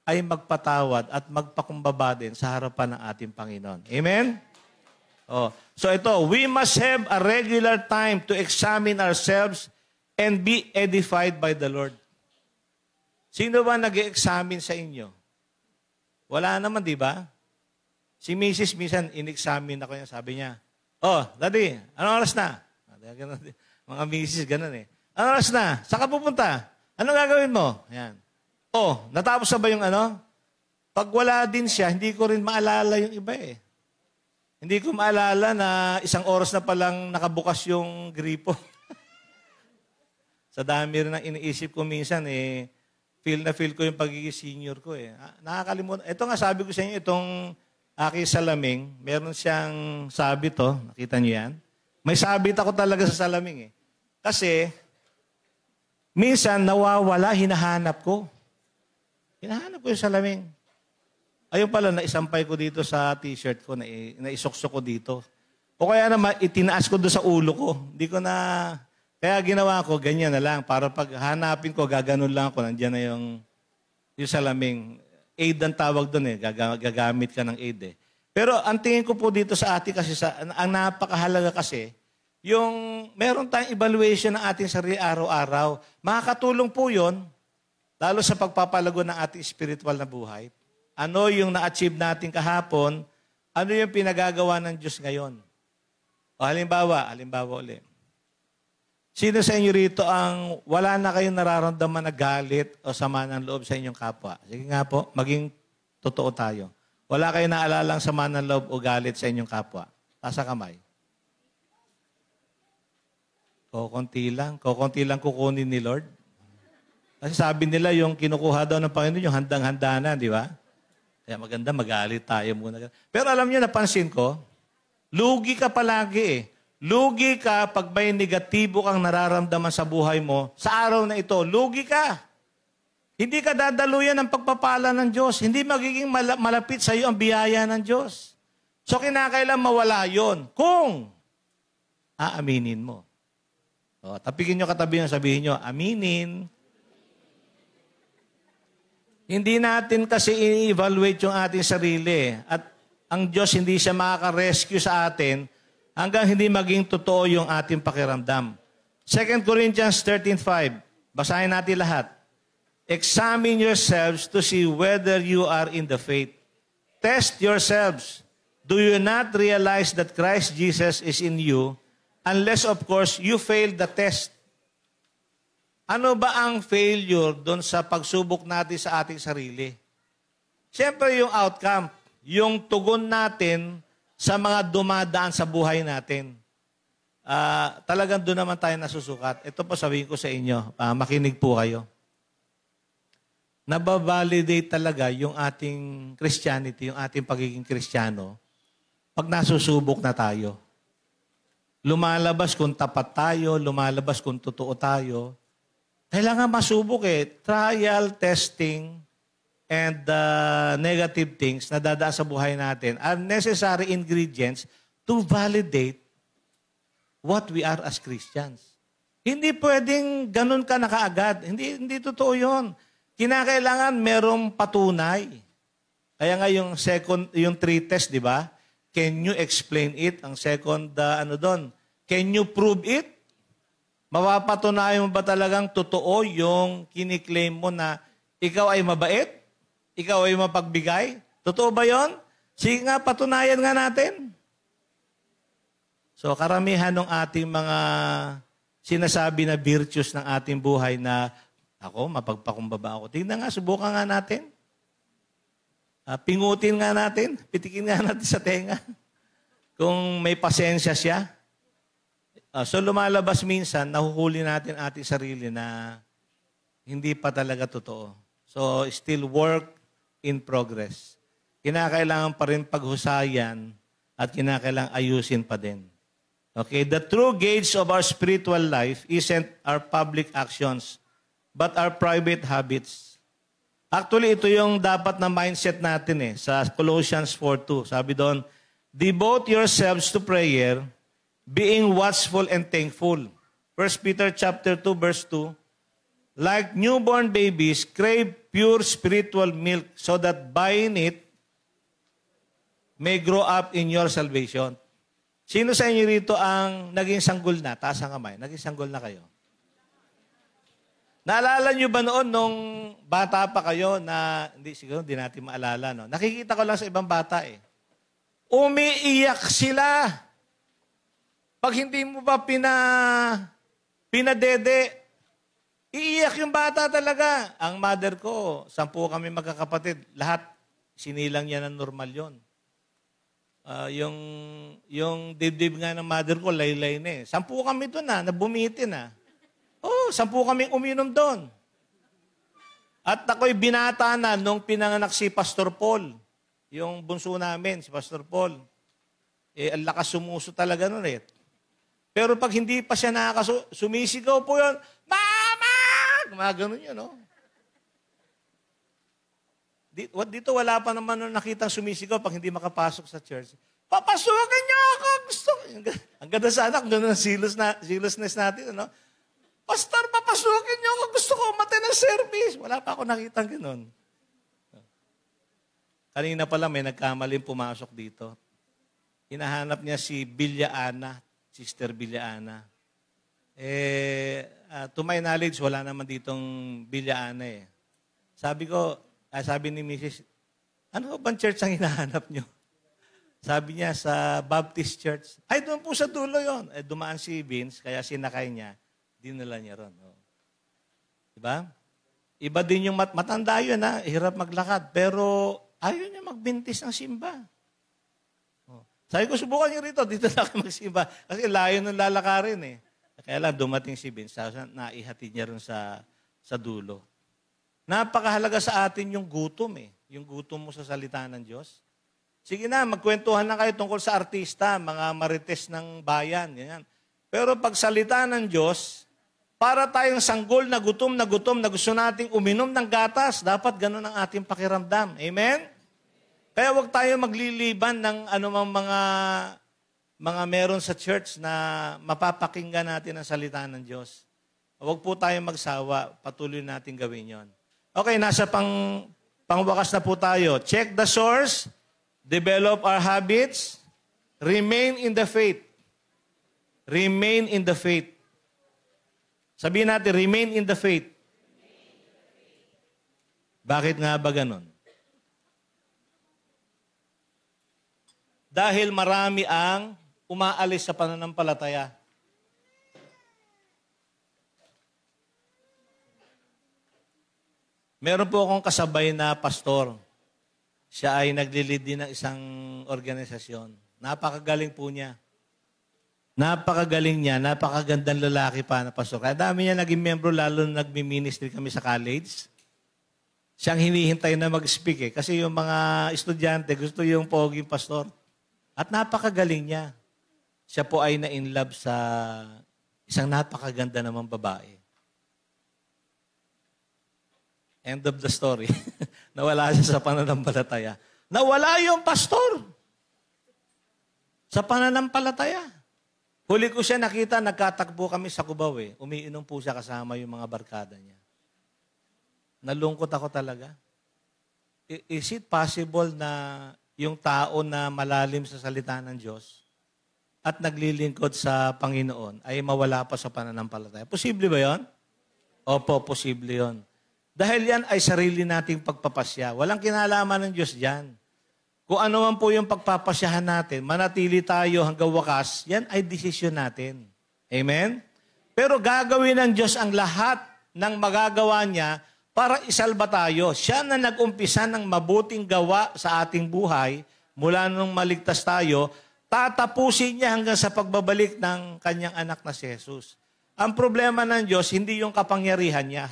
ay magpatawad at magpakumbaba din sa harapan ng ating Panginoon. Amen? So ito, we must have a regular time to examine ourselves and be edified by the Lord. Sino ba nag-examine sa inyo? Wala naman, di ba? Si Mrs. minsan, in-examine ako niya, sabi niya, Daddy, anong oras na? Mga Mrs. ganun eh. Anong oras na? Saan ka pupunta? Anong gagawin mo? Yan. Natapos na ba yung Pag wala din siya, hindi ko rin maalala yung iba eh. Hindi ko maalala na 1 oras na palang nakabukas yung gripo. Sa dami rin ang iniisip ko minsan feel ko yung pagiging senior ko eh. Nakakalimutan. Ito nga sabi ko sa inyo, itong aking salaming, meron siyang sabit nakita niyo yan? May sabit ako talaga sa salaming eh. Kasi, minsan nawawala, hinahanap ko. Hinahanap ko yung salaming. Ayun pala, naisampay ko dito sa t-shirt ko, naisuksok ko dito. O kaya naman, itinaas ko doon sa ulo ko. Hindi ko na, kaya ginawa ko, ganyan na lang. Para pag hanapin ko, gaganon lang ako, nandiyan na yung salaming. Aid ang tawag doon gagamit ka ng aid eh. Pero ang tingin ko po dito sa atin kasi, ang napakahalaga kasi, yung meron tayong evaluation ng ating sarili araw-araw. Makakatulong po yun, lalo sa pagpapalago ng ating spiritual na buhay. Ano yung na-achieve natin kahapon? Ano yung pinagagawa ng Diyos ngayon? O halimbawa ulit. Sino sa inyo rito ang wala na kayong nararamdaman na galit o sama ng loob sa inyong kapwa? Sige nga po, maging totoo tayo. Wala kayong naalalang sama ng loob o galit sa inyong kapwa? Taas ang kamay. Kokonti lang kukunin ni Lord. Kasi sabi nila yung kinukuha daw ng Panginoon, yung handang-handa na, di ba? Kaya maganda, magalit tayo muna. Pero alam niyo, napansin ko, lugi ka palagi eh. Lugi ka pag may negatibo kang nararamdaman sa buhay mo. Sa araw na ito, lugi ka. Hindi ka dadaluyan ng pagpapala ng Diyos. Hindi magiging malapit sa iyo ang biyaya ng Diyos. So kinakailan mawala yon kung aaminin mo. Tapikin nyo katabi nyo, sabihin nyo, aminin. Hindi natin kasi i-evaluate yung ating sarili. At ang Diyos hindi siya makaka-rescue sa atin hanggang hindi maging totoo yung ating pakiramdam. 2 Corinthians 13:5. Basahin natin lahat. Examine yourselves to see whether you are in the faith. Test yourselves. Do you not realize that Christ Jesus is in you, unless of course you fail the test? Ano ba ang failure doon sa pagsubok natin sa ating sarili? Siyempre yung outcome, yung tugon natin sa mga dumadaan sa buhay natin. talagang doon naman tayo nasusukat. Ito po sabihin ko sa inyo, makinig po kayo. Nababalidate talaga yung ating Christianity, yung ating pagiging Kristiyano, pag nasusubok na tayo. Lumalabas kung tapat tayo, lumalabas kung totoo tayo. Kailangan masubok Trial, testing, and negative things na dadaan sa buhay natin are necessary ingredients to validate what we are as Christians. Hindi pwedeng ganun ka na kaagad. Hindi totoo yun. Kinakailangan merong patunay. Kaya nga yung 3 test, di ba? Can you explain it? Ang second, can you prove it? Mapapatunayan mo ba talagang totoo yung kiniklaim mo na ikaw ay mabait? Ikaw ay mapagbigay? Totoo ba yon? Sige nga, patunayan nga natin. So, karamihan ng ating mga sinasabi na virtues ng ating buhay na ako, mapagpakumbaba ako. Tingnan nga, subukan nga natin. Pingutin nga natin. Pitikin nga natin sa tenga. Kung may pasensya siya. So lumalabas minsan, nahuhuli natin ating sarili na hindi pa talaga totoo. So still work in progress. Kinakailangan pa rin paghusayan at kinakailangan ayusin pa din. Okay, the true gauge of our spiritual life isn't our public actions, but our private habits. Actually, ito yung dapat na mindset natin sa Colossians 4:2. Sabi doon, devote yourselves to prayer, being watchful and thankful. 1 Peter chapter 2, verse 2, like newborn babies, crave pure spiritual milk so that by it may grow up in your salvation. Sino sa inyo rito ang naging sanggol na? Taas ang kamay. Naging sanggol na kayo? Naalala nyo ba noon nung bata pa kayo na, hindi natin maalala, no? Nakikita ko lang sa ibang bata Umiiyak sila. Pag hindi mo ba pinadede, iiyak yung bata talaga. Ang mother ko, 10 kami magkakapatid, lahat sinilang niya ng normal yon. Yung dibdib nga ng mother ko, laylay na 10 kami doon na bumitin 10 kaming uminom doon. At ako'y binata na nung pinanganak si Pastor Paul. Yung bunso namin, si Pastor Paul. Ang lakas sumuso talaga nun Pero pag hindi pa siya sumisigaw po yun, Mama! Gumagano yun, Dito wala pa naman nung nakitang sumisigaw pag hindi makapasok sa church. Papasukin niyo ako! Gusto ko. Ang ganda sana kung gano'n ang zealousness natin, Pastor, papasukin niyo ako. Gusto ko umatay ng service. Wala pa ako nakitang gano'n. Kanina pala may nagkamaling pumasok dito. Hinahanap niya si Billaana, Sister Billaana. To my knowledge, wala naman ditong Billaana Sabi ni Mrs., ano bang church ang hinahanap niyo? Sabi niya sa Baptist Church. Ay, doon po sa dulo yon. Dumaan si Vince, kaya sinakay niya. Dinala niya ron. Diba? Iba din yung matanda yun hirap maglakad. Pero ayaw niya magbintis ng simba. Sabi ko, subukan niyo rito. Dito na kayo magsimba. Kasi layo ng lalakarin Kaya lang dumating si Vince. Naihatid niya rin sa dulo. Napakahalaga sa atin yung gutom Yung gutom mo sa salita ng Diyos. Sige na, magkwentuhan na kayo tungkol sa artista, mga marites ng bayan. Ganyan. Pero pag salita ng Diyos, para tayong sanggol na gutom na gusto nating uminom ng gatas, dapat ganun ang ating pakiramdam. Amen? Kaya huwag tayo magliliban ng anumang mga meron sa church na mapapakinggan natin ang salita ng Diyos. Huwag po tayo magsawa, patuloy natin gawin yon. Okay, nasa pangwakas na po tayo. Check the source, develop our habits, remain in the faith. Remain in the faith. Sabihin natin, remain in the faith. Bakit nga ba ganun? Dahil marami ang umaalis sa pananampalataya. Meron po akong kasabay na pastor. Siya ay naglilid din ng isang organisasyon. Napakagaling po niya. Napakagaling niya, napakagandang lalaki pa na pastor. Kaya dami niya naging membro, lalo na nagmi-ministry kami sa college. Siyang hinihintay na mag-speak eh. Kasi yung mga estudyante, gusto yung poging pastor. At napakagaling niya. Siya po ay na-in love sa isang napakaganda namang babae. End of the story. Nawala siya sa pananampalataya. Nawala yung pastor sa pananampalataya. Huli ko siya nakita, nagkatakbo kami sa Cubao eh. Umiinom po siya kasama yung mga barkada niya. Nalungkot ako talaga. Is it possible na yung tao na malalim sa salita ng Diyos at naglilingkod sa Panginoon ay mawala pa sa pananampalataya? Posible ba yon? Opo, posible yon. Dahil yan ay sarili nating pagpapasya. Walang kinalaman ng Diyos dyan. Kung ano man po yung pagpapasyahan natin, manatili tayo hanggang wakas, yan ay desisyon natin. Amen? Pero gagawin ng Diyos ang lahat ng magagawa niya para isalba tayo. Siya na nag-umpisa ng mabuting gawa sa ating buhay, mula nung maligtas tayo, tatapusin niya hanggang sa pagbabalik ng kanyang anak na si Jesus. Ang problema ng Diyos, hindi yung kapangyarihan niya.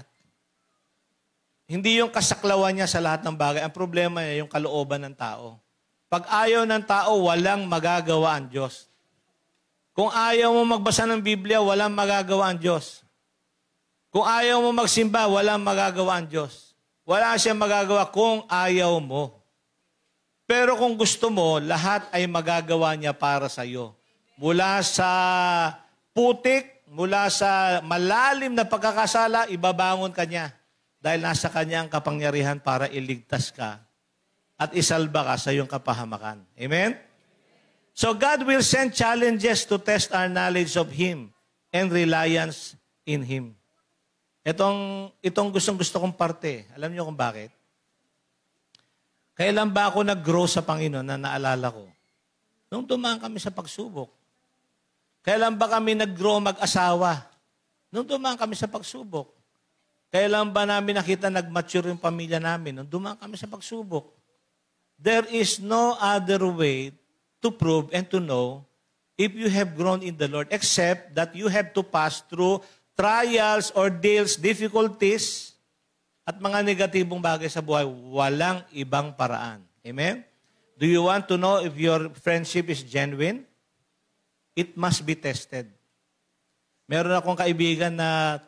Hindi yung kasaklawan niya sa lahat ng bagay. Ang problema niya yung kalooban ng tao. Pag ayaw ng tao, walang magagawa ang Diyos. Kung ayaw mo magbasa ng Biblia, walang magagawa ang Diyos. Kung ayaw mo magsimba, walang magagawa ang Diyos. Wala siyang magagawa kung ayaw mo. Pero kung gusto mo, lahat ay magagawa niya para sa iyo. Mula sa putik, mula sa malalim na pagkakasala, ibabangon ka niya. Dahil nasa kanya ang kapangyarihan para iligtas ka at isalba ka sa iyong kapahamakan. Amen? So God will send challenges to test our knowledge of Him and reliance in Him. Itong gustong-gusto kong parte. Alam niyo kung bakit? Kailan ba ako nag-grow sa Panginoon na naalala ko? Nung dumaan kami sa pagsubok. Kailan ba kami nag-grow mag-asawa? Nung dumaan kami sa pagsubok. Kailan ba namin nakita nag-mature yung pamilya namin? Nung dumaan kami sa pagsubok. There is no other way to prove and to know if you have grown in the Lord except that you have to pass through trials, ordeals, difficulties, at mga negatibong bagay sa buhay. Walang ibang paraan. Amen? Do you want to know if your friendship is genuine? It must be tested. Meron akong kaibigan na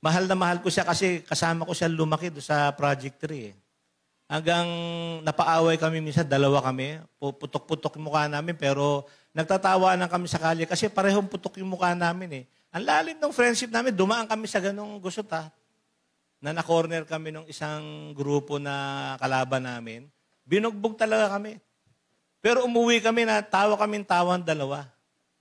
mahal ko siya kasi kasama ko siya lumaki doon sa Project 3. Hanggang napaaway kami minsan, dalawa kami. Putok-putok yung mukha namin pero nagtatawanan kami sa kalye kasi parehong putok yung mukha namin eh. Ang lalim ng friendship namin, dumaan kami sa ganong gusot na na-corner kami ng isang grupo na kalaban namin. Binugbog talaga kami. Pero umuwi kami na kaming tawan dalawa.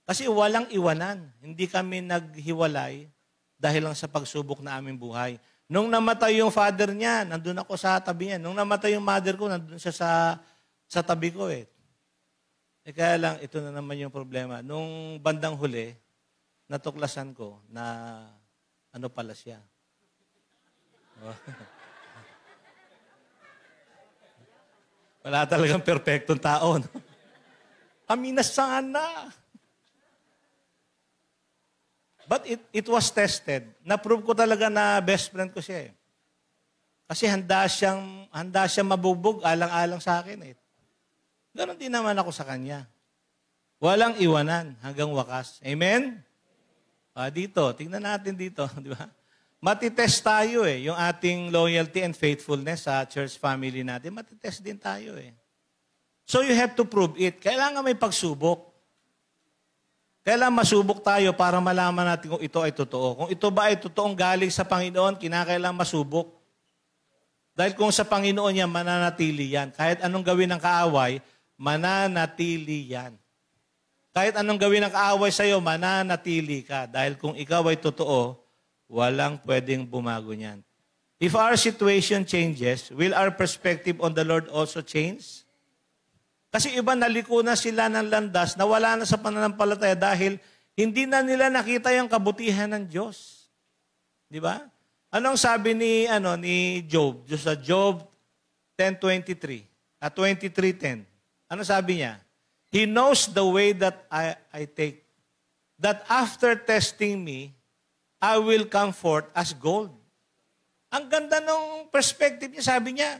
Kasi walang iwanan. Hindi kami naghiwalay dahil lang sa pagsubok na aming buhay. Nung namatay yung father niya, nandun ako sa tabi niya. Nung namatay yung mother ko, nandun siya sa tabi ko eh. Kaya lang, ito na naman yung problema. Nung bandang huli, natuklasan ko na ano pala siya. Wala talagang perfectong tao. No? Kami na sana. But it was tested. Na-prove ko talaga na best friend ko siya eh. Kasi handa siyang mabugbog, alang-alang sa akin eh. Ganon din naman ako sa kanya. Walang iwanan hanggang wakas. Amen? Dito, tingnan natin dito. Di ba? Matitest tayo eh. Yung ating loyalty and faithfulness sa church family natin, matitest din tayo eh. So you have to prove it. Kailangan may pagsubok. Kailangan masubok tayo para malaman natin kung ito ay totoo. Kung ito ba ay totoong galing sa Panginoon, kinakailangan masubok. Dahil kung sa Panginoon yan, mananatili yan. Kahit anong gawin ng kaaway, mananatili yan. Kahit anong gawin ng kaaway sa'yo, mananatili ka. Dahil kung ikaw ay totoo, walang pwedeng bumago niyan. If our situation changes, will our perspective on the Lord also change? Kasi iba naliko na sila ng landas, nawala na sa pananampalataya dahil hindi na nila nakita yung kabutihan ng Diyos. Di ba? Anong sabi ni Job? Sa Job 10:23 at 23:10. Ano sabi niya? He knows the way that I take. that after testing me, I will come forth as gold. Ang ganda ng perspective niya. Sabi niya,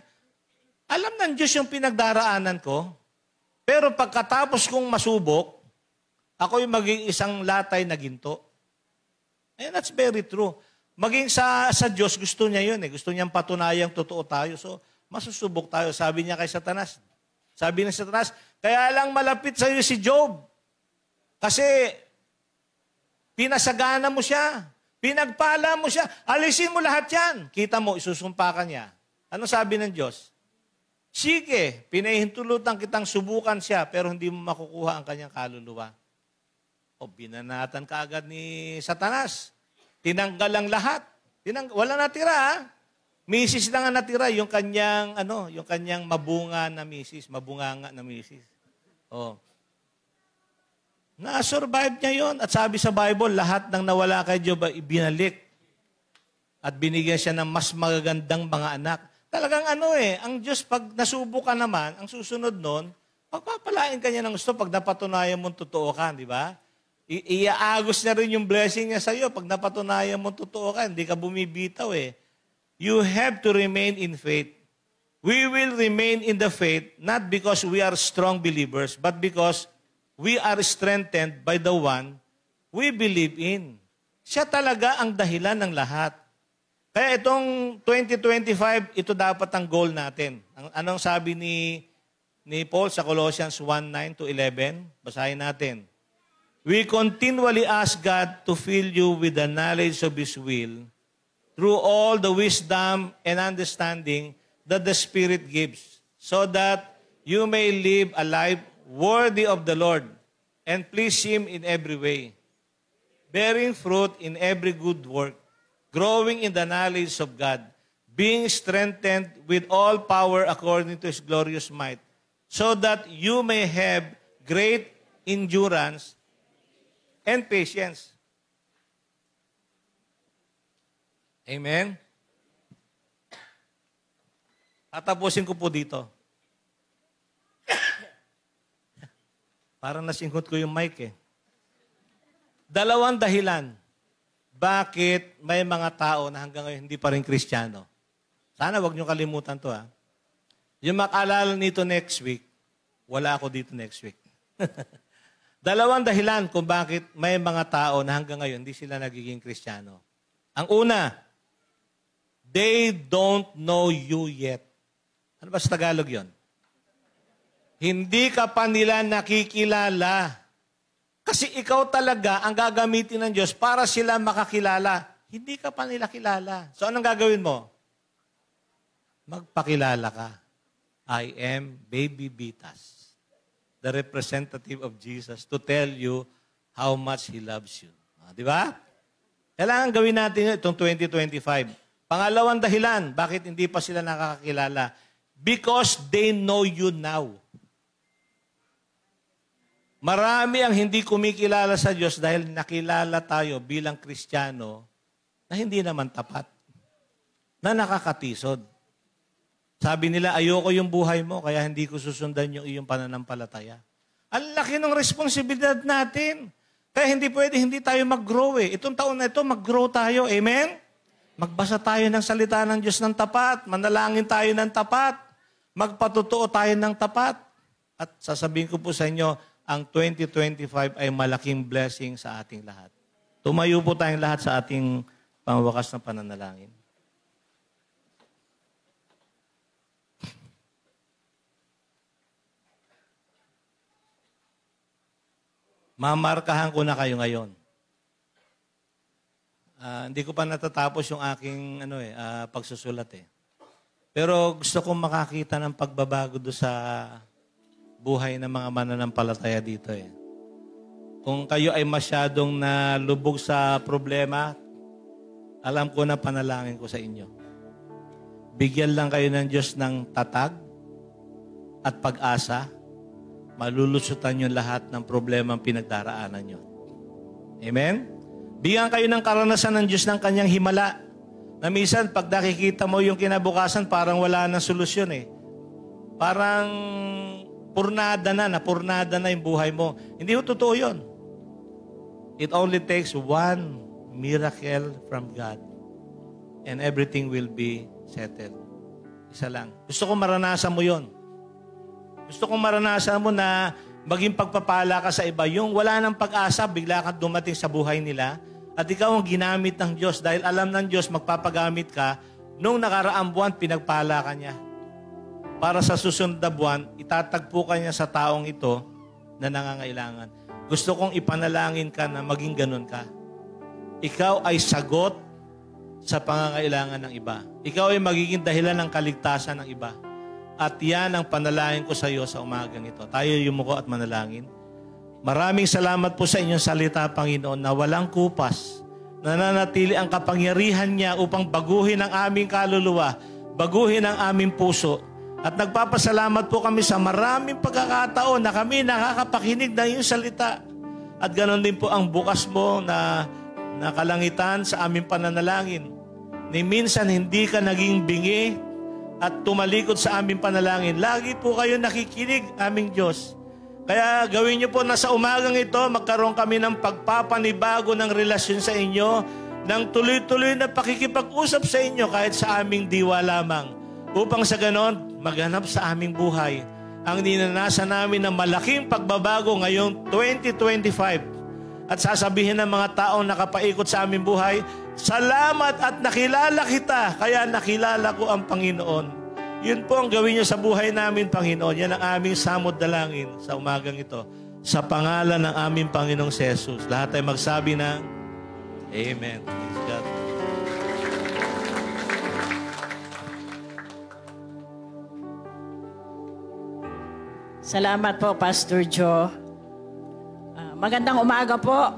alam ng Diyos yung pinagdaraanan ko, pero pagkatapos kong masubok, ako'y maging isang latay na ginto. And that's very true. Maging sa Diyos, gusto niya yun. Gusto niyang patunayang totoo tayo. So, masusubok tayo. Sabi niya kay Satanas. Sabi ng Satanas, kaya lang malapit sa iyo si Job. Kasi, pinasagana mo siya. Pinagpala mo siya. Alisin mo lahat yan. Kita mo, isusumpa ka niya. Ano sabi ng Diyos? Sige, pinahintulutan kitang subukan siya, pero hindi mo makukuha ang kanyang kaluluwa. O, binanatan ka agad ni Satanas. Tinanggal ang lahat. Wala natira, ha? Misis lang ang natira, yung kanyang mabunga na misis, mabunganga na misis. O. Na-survive niya yon. At sabi sa Bible, lahat ng nawala kay Job ay ibinalik. At binigyan siya ng mas magagandang mga anak. Talagang ang Diyos pag nasubo ka naman, ang susunod nun, pagpapalain ka niya ng gusto pag napatunayan mong totoo ka, di ba? Iaagos niya rin yung blessing niya sa iyo pag napatunayan mong totoo ka, hindi ka bumibitaw eh. You have to remain in faith. We will remain in the faith not because we are strong believers, but because we are strengthened by the one we believe in. Siya talaga ang dahilan ng lahat. Kaya itong 2025, ito dapat ang goal natin. Anong sabi ni Paul sa Colossians 1:9-11? Basahin natin. We continually ask God to fill you with the knowledge of His will through all the wisdom and understanding that the Spirit gives, so that you may live a life worthy of the Lord and please Him in every way, bearing fruit in every good work, growing in the knowledge of God, being strengthened with all power according to His glorious might, so that you may have great endurance and patience. Amen? Tatapusin ko po dito. Parang nasingkot ko yung mic eh. 2 dahilan bakit may mga tao na hanggang ngayon hindi pa rin Kristiyano. Sana wag niyo kalimutan to ha. Yung makaalala nito next week, wala ako dito next week. 2 dahilan kung bakit may mga tao na hanggang ngayon hindi sila nagiging Kristiyano. Ang una, they don't know you yet. Ano ba sa Tagalog yon? Hindi ka pa nila nakikilala. Kasi ikaw talaga ang gagamitin ng Diyos para sila makakilala. Hindi ka pa nila kilala. So anong gagawin mo? Magpakilala ka. I am Baby Bitas, the representative of Jesus, to tell you how much He loves you. Di ba? Kailangan gawin natin itong 2025. Pangalawang dahilan, bakit hindi pa sila nakakakilala? Because they know you now. Marami ang hindi kumikilala sa Diyos dahil nakilala tayo bilang Kristiyano na hindi naman tapat, na nakakatisod. Sabi nila, ayoko yung buhay mo, kaya hindi ko susundan yung iyong pananampalataya. Ang laki ng responsibilidad natin. Kaya hindi pwede, hindi tayo mag-grow eh. Itong taon na ito, mag-grow tayo. Amen? Magbasa tayo ng salita ng Diyos ng tapat. Manalangin tayo ng tapat. Magpatotoo tayo ng tapat. At sasabihin ko po sa inyo, ang 2025 ay malaking blessing sa ating lahat. Tumayo po tayong lahat sa ating pangwakas na pananalangin. Mamarkahan ko na kayo ngayon. Hindi ko pa natatapos yung aking pagsusulat eh. Pero gusto kong makakita ng pagbabago doon sa buhay ng mga mananampalataya dito eh. Kung kayo ay masyadong nalubog sa problema, alam ko na panalangin ko sa inyo. Bigyan lang kayo ng Diyos ng tatag at pag-asa, malulusutan yung lahat ng problema ang pinagdaraanan nyo. Amen? Bigyan kayo ng karanasan ng Diyos ng kanyang himala, na minsan pag nakikita mo yung kinabukasan, parang wala nang solusyon eh. Parang napurnada na yung buhay mo. Hindi ho totoo yun. It only takes one miracle from God and everything will be settled. Isa lang. Gusto ko maranasan mo yon. Gusto kong maranasan mo na maging pagpapala ka sa iba. Yung wala ng pag-asa, bigla kang dumating sa buhay nila at ikaw ang ginamit ng Diyos dahil alam ng Diyos magpapagamit ka. Nung nakaraang buwan, pinagpala ka niya. Para sa susunod na buwan, itatagpo ka niya sa taong ito na nangangailangan. Gusto kong ipanalangin ka na maging ganun ka. Ikaw ay sagot sa pangangailangan ng iba. Ikaw ay magiging dahilan ng kaligtasan ng iba. At yan ang panalangin ko sa iyo sa umagang ito. Tayo yumuko at manalangin. Maraming salamat po sa inyong salita, Panginoon, na walang kupas. Nananatili ang kapangyarihan niya upang baguhin ang aming kaluluwa, baguhin ang aming puso. At nagpapasalamat po kami sa maraming pagkakataon na kami nakakapakinig ng iyong salita. At ganoon din po ang bukas mo na kalangitan sa aming pananalangin. Ni minsan hindi ka naging bingi at tumalikod sa aming panalangin. Lagi po kayo nakikinig, aming Diyos. Kaya gawin niyo po na sa umagang ito, magkaroon kami ng pagpapanibago ng relasyon sa inyo, ng tuloy-tuloy na pakikipag-usap sa inyo kahit sa aming diwa lamang. Upang sa ganon, maghanap sa aming buhay ang ninanasan namin na malaking pagbabago ngayong 2025. At sasabihin ng mga taong nakapaikot sa aming buhay, salamat at nakilala kita, kaya nakilala ko ang Panginoon. Yun po ang gawin niyo sa buhay namin, Panginoon. Yan ang aming samod dalangin sa umagang ito. Sa pangalan ng aming Panginoong Jesus. Lahat ay magsabi ng Amen. Praise God. Salamat po, Pastor Joe. Magandang umaga po.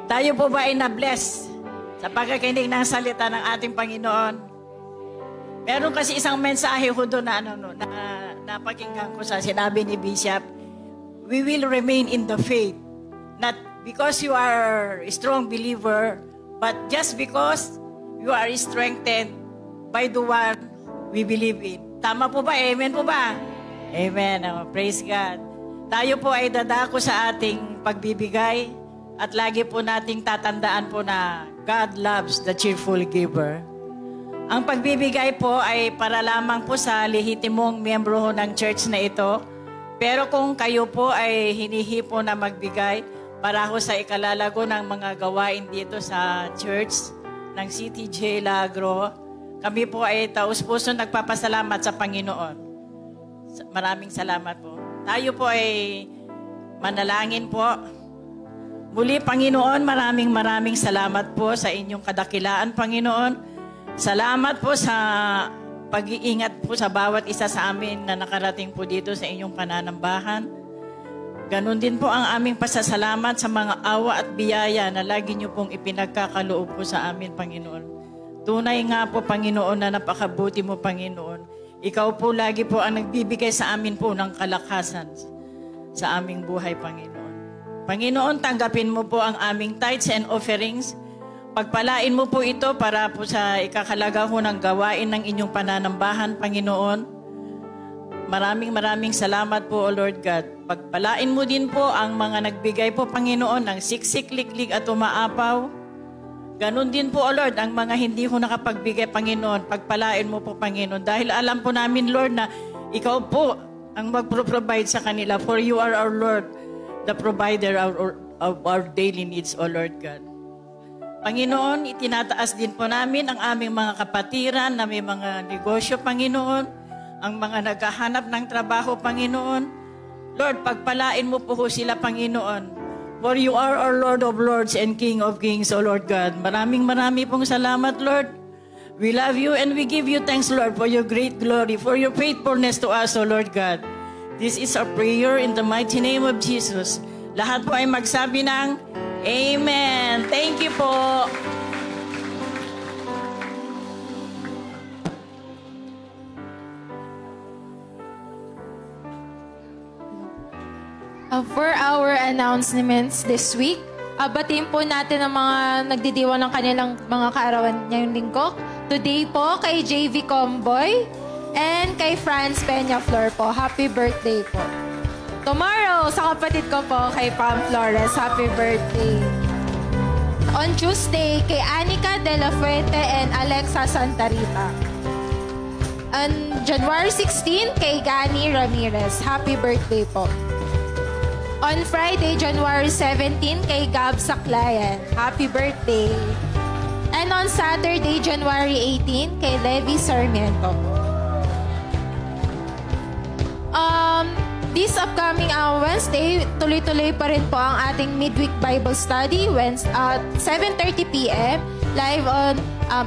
Tayo po ba ay na-bless sa pagkakinig ng salita ng ating Panginoon? Meron kasi isang mensahe ko doon na napakinggan ko sa sinabi ni Bishop, we will remain in the faith. Not because you are a strong believer, but just because you are strengthened by the one we believe in. Tama po ba? Amen po ba? Amen. Praise God. Tayo po ay dadako sa ating pagbibigay at lagi po nating tatandaan po na God loves the cheerful giver. Ang pagbibigay po ay para lamang po sa lehitimong miyembro ng church na ito. Pero kung kayo po ay hinihipo na magbigay para ho sa ikalalago ng mga gawain dito sa church ng CTJ Lagro, kami po ay taus-puso nagpapasalamat sa Panginoon. Maraming salamat po. Tayo po ay manalangin po. Muli, Panginoon, maraming salamat po sa inyong kadakilaan, Panginoon. Salamat po sa pag-iingat po sa bawat isa sa amin na nakarating po dito sa inyong pananambahan. Ganon din po ang aming pasasalamat sa mga awa at biyaya na lagi niyo pong ipinagkakaloob po sa amin, Panginoon. Tunay nga po, Panginoon, na napakabuti mo, Panginoon. Ikaw po lagi po ang nagbibigay sa amin po ng kalakasan sa aming buhay, Panginoon. Panginoon, tanggapin mo po ang aming tithes and offerings. Pagpalain mo po ito para po sa ikakalaga ho ng gawain ng inyong pananambahan, Panginoon. Maraming salamat po, O Lord God. Pagpalain mo din po ang mga nagbigay po, Panginoon, ng siksik, liklik at umaapaw. Ganon din po, O Lord, ang mga hindi ko nakapagbigay, Panginoon. Pagpalain mo po, Panginoon. Dahil alam po namin, Lord, na ikaw po ang magpro-provide sa kanila. For you are our Lord, the provider of our daily needs, O Lord God. Panginoon, itinataas din po namin ang aming mga kapatiran na may mga negosyo, Panginoon. Ang mga naghahanap ng trabaho, Panginoon. Lord, pagpalain mo po sila, Panginoon. For you are our Lord of Lords and King of Kings, O Lord God. Marami pong salamat, Lord. We love you and we give you thanks, Lord, for your great glory, for your faithfulness to us, O Lord God. This is our prayer in the mighty name of Jesus. Lahat po ay magsabi ng Amen. Thank you po. For our announcements this week, batiin po natin ang mga nagdidiwa ng kanilang mga kaarawan ngayong linggo. Today po kay JV Comboy and kay Franz Peñaflor po. Happy birthday po. Tomorrow, sa kapatid ko po, kay Pam Flores, happy birthday. On Tuesday, kay Anika De La Fuente and Alexa Santa Rita. On January 16, kay Gani Ramirez, happy birthday po. On Friday, January 17, kay Gab Saklayan, happy birthday. And on Saturday, January 18, kay Levi Sarmiento. This upcoming Wednesday, tuloy-tuloy pa rin po ang ating midweek Bible study at 7:30 p.m. live on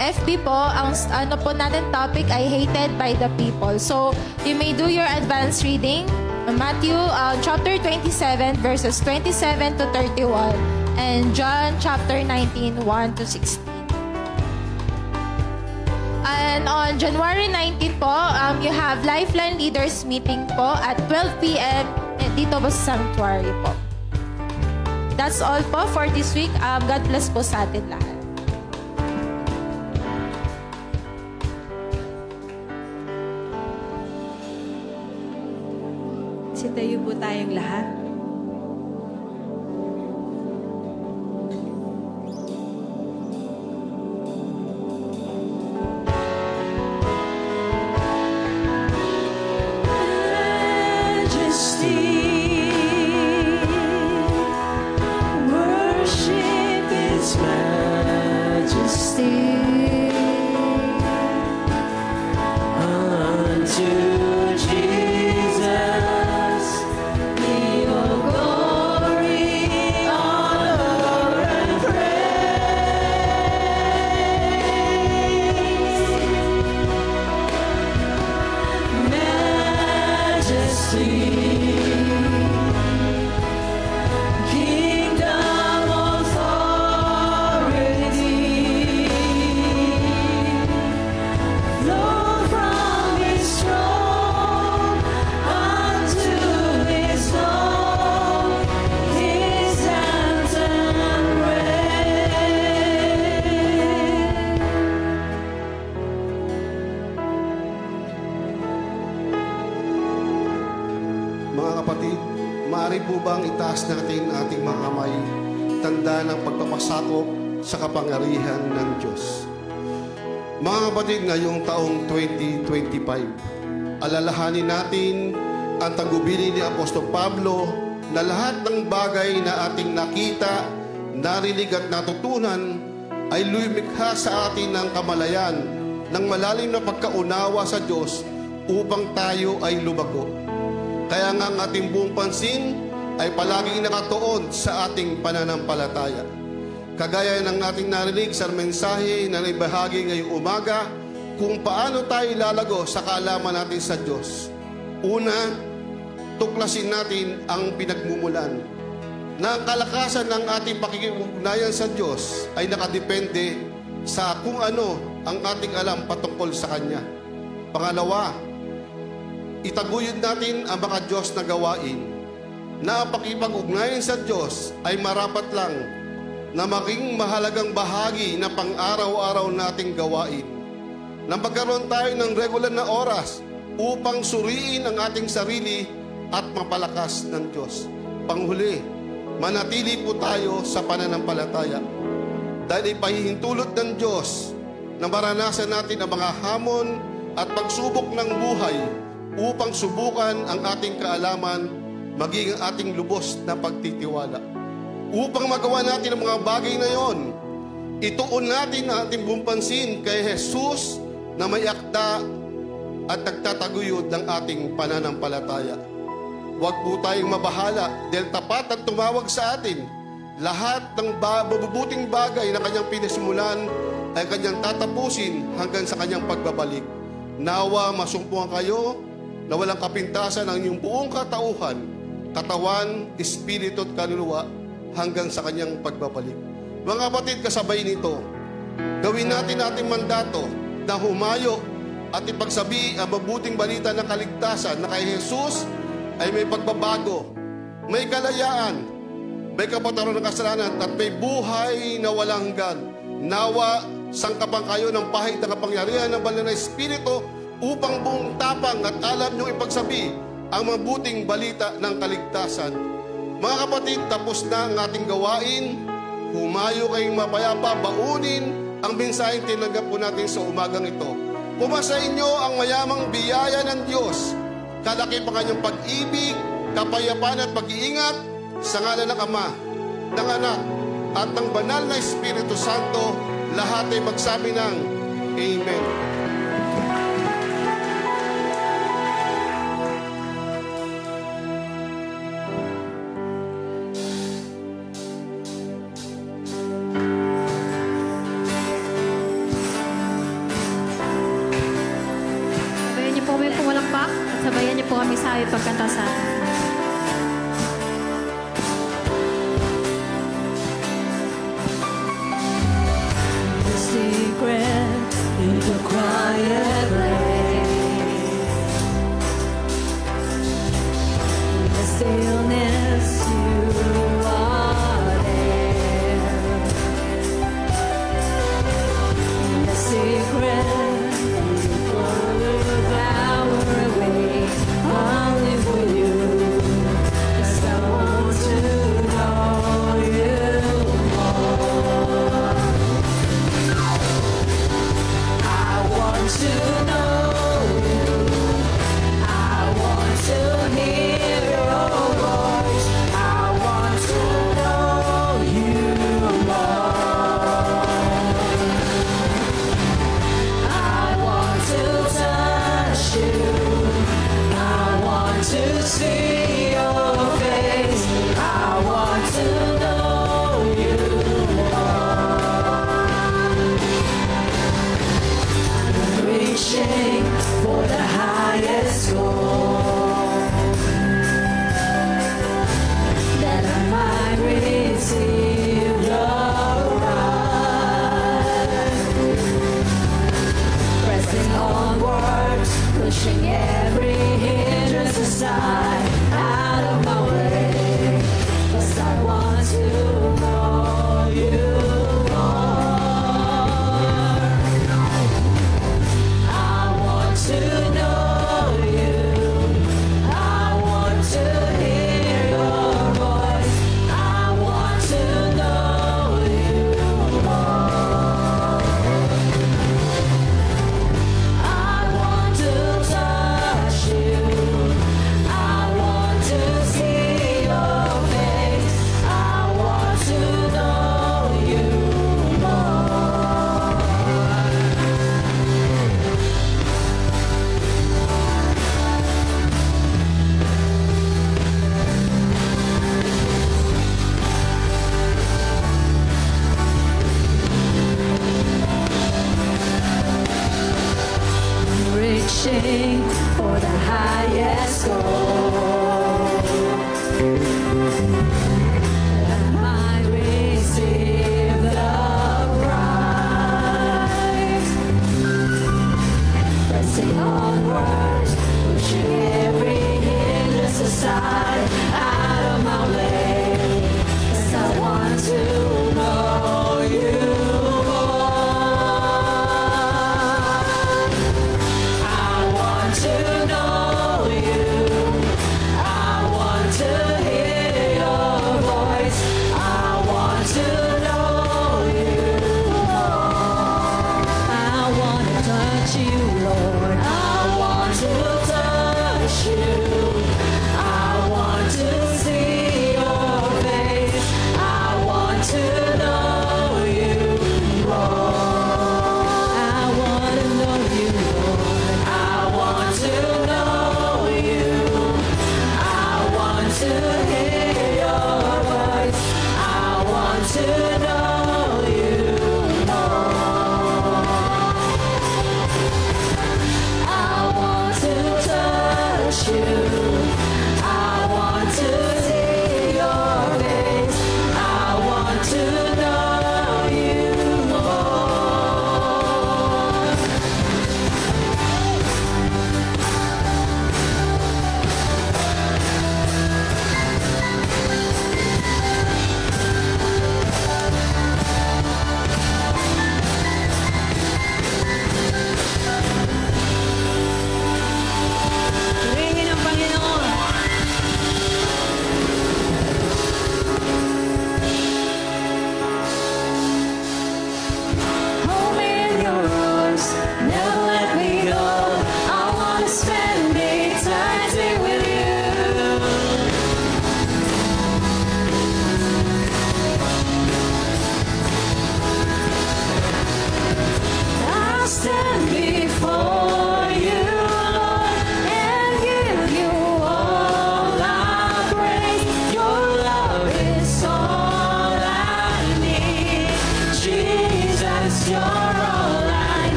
FB po. Ang ano po natin topic ay hated by the people. So, you may do your advanced reading. Matthew chapter 27 verses 27 to 31 and John chapter 19 1 to 16. And on January 19 po, you have Lifeline Leaders Meeting po at 12 p.m. dito po sa Sanctuary po. That's all po for this week. God bless po sa atin lahat. Sitayo po tayong lahat. Sa kapangyarihan ng Diyos. Mga kapatid, ngayong taong 2025, alalahanin natin ang tagubilin ni Apostol Pablo na lahat ng bagay na ating nakita, narinig at natutunan ay lumikha sa atin ng kamalayan, ng malalim na pagkaunawa sa Diyos upang tayo ay lumago. Kaya nga ang ating buong pansin ay palaging nakatuon sa ating pananampalataya. Kagaya ng ating narinig sa mensahe na naibahagi ngayong umaga, kung paano tayo lalago sa kaalaman natin sa Diyos. Una, tuklasin natin ang pinagmumulan. Na ang kalakasan ng ating pakikipugnayan sa Diyos ay nakadepende sa kung ano ang ating alam patungkol sa Kanya. Pangalawa, itaguyod natin ang mga Diyos na gawain na ang pakipag-ugnayan sa Diyos ay marapat lang na maging mahalagang bahagi na pang-araw-araw nating gawain. Na magkaroon tayo ng regular na oras upang suriin ang ating sarili at mapalakas ng Diyos. Panghuli, manatili po tayo sa pananampalataya. Dahil ipahihintulot ng Diyos na maranasan natin ang mga hamon at pagsubok ng buhay upang subukan ang ating kaalaman, maging ang ating lubos na pagtitiwala. Upang magawa natin ang mga bagay na yon, ituon natin ang ating buong pansin kay Jesus na may akda at nagtataguyod ng ating pananampalataya. Huwag po tayong mabahala dahil tapat at tumawag sa atin. Lahat ng mabubuting bagay na kanyang pinasimulan ay kanyang tatapusin hanggang sa kanyang pagbabalik. Nawa masumpungan kayo na walang kapintasan ang inyong buong katauhan, katawan, espiritu at kaluluwa hanggang sa kanyang pagbabalik. Mga kapatid, kasabay nito, gawin natin ating mandato na humayo at ipagsabi ang mabuting balita ng kaligtasan na kay Jesus ay may pagbabago, may kalayaan, may kapatawaran ng kasalanan at may buhay na walang hanggan. Nawa, sangkapan kayo ng pahig na kapangyarihan ng banal na Espiritu upang buong tapang at alam niyong ipagsabi ang mabuting balita ng kaligtasan. Mga kapatid, tapos na ang ating gawain. Humayo kayong mapayapa, baunin ang mensaheng tinanggap po natin sa umagang ito. Pumasa inyo ang mayamang biyaya ng Diyos. Kalaki pa kanyang pag-ibig, kapayapaan at pag-iingat sa ngalan ng Ama, ng Anak, at ng Banal na Espiritu Santo. Lahat ay magsabi ng Amen. Sabayan niyo po kami sa pagkanta sa atin. The secret in the quiet place, in the stillness you are there, in the secret. Only for you, 'cause I want to know you more. I want to know you. I want to hear your voice. I want to know you more. I want to touch you. To see your face, I want to know you more. I'm reaching for the highest goal, that I might receive your right. Pressing onwards, pushing every hindrance aside, out of my way, 'cause I want to know you more. I want to know you. I want to hear your voice. I want to know you more. I want to touch you. I want to see your face. I want to know you more. I'm reaching for the highest goal, that I might receive the prize. Pressing onwards, pushing every hindrance aside, out of my way, 'cause I want to know you more. I want to know you.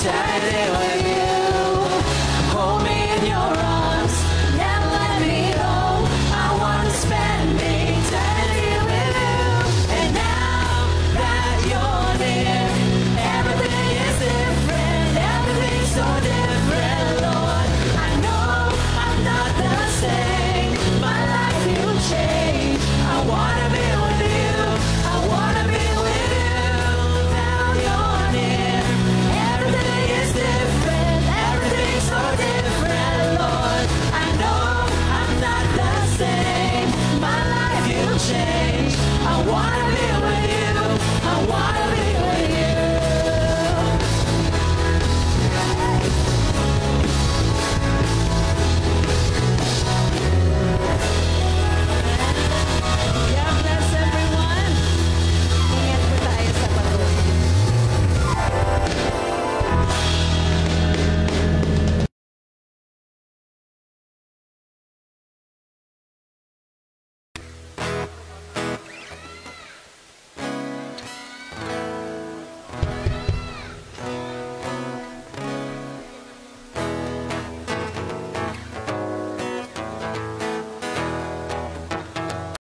Saturday when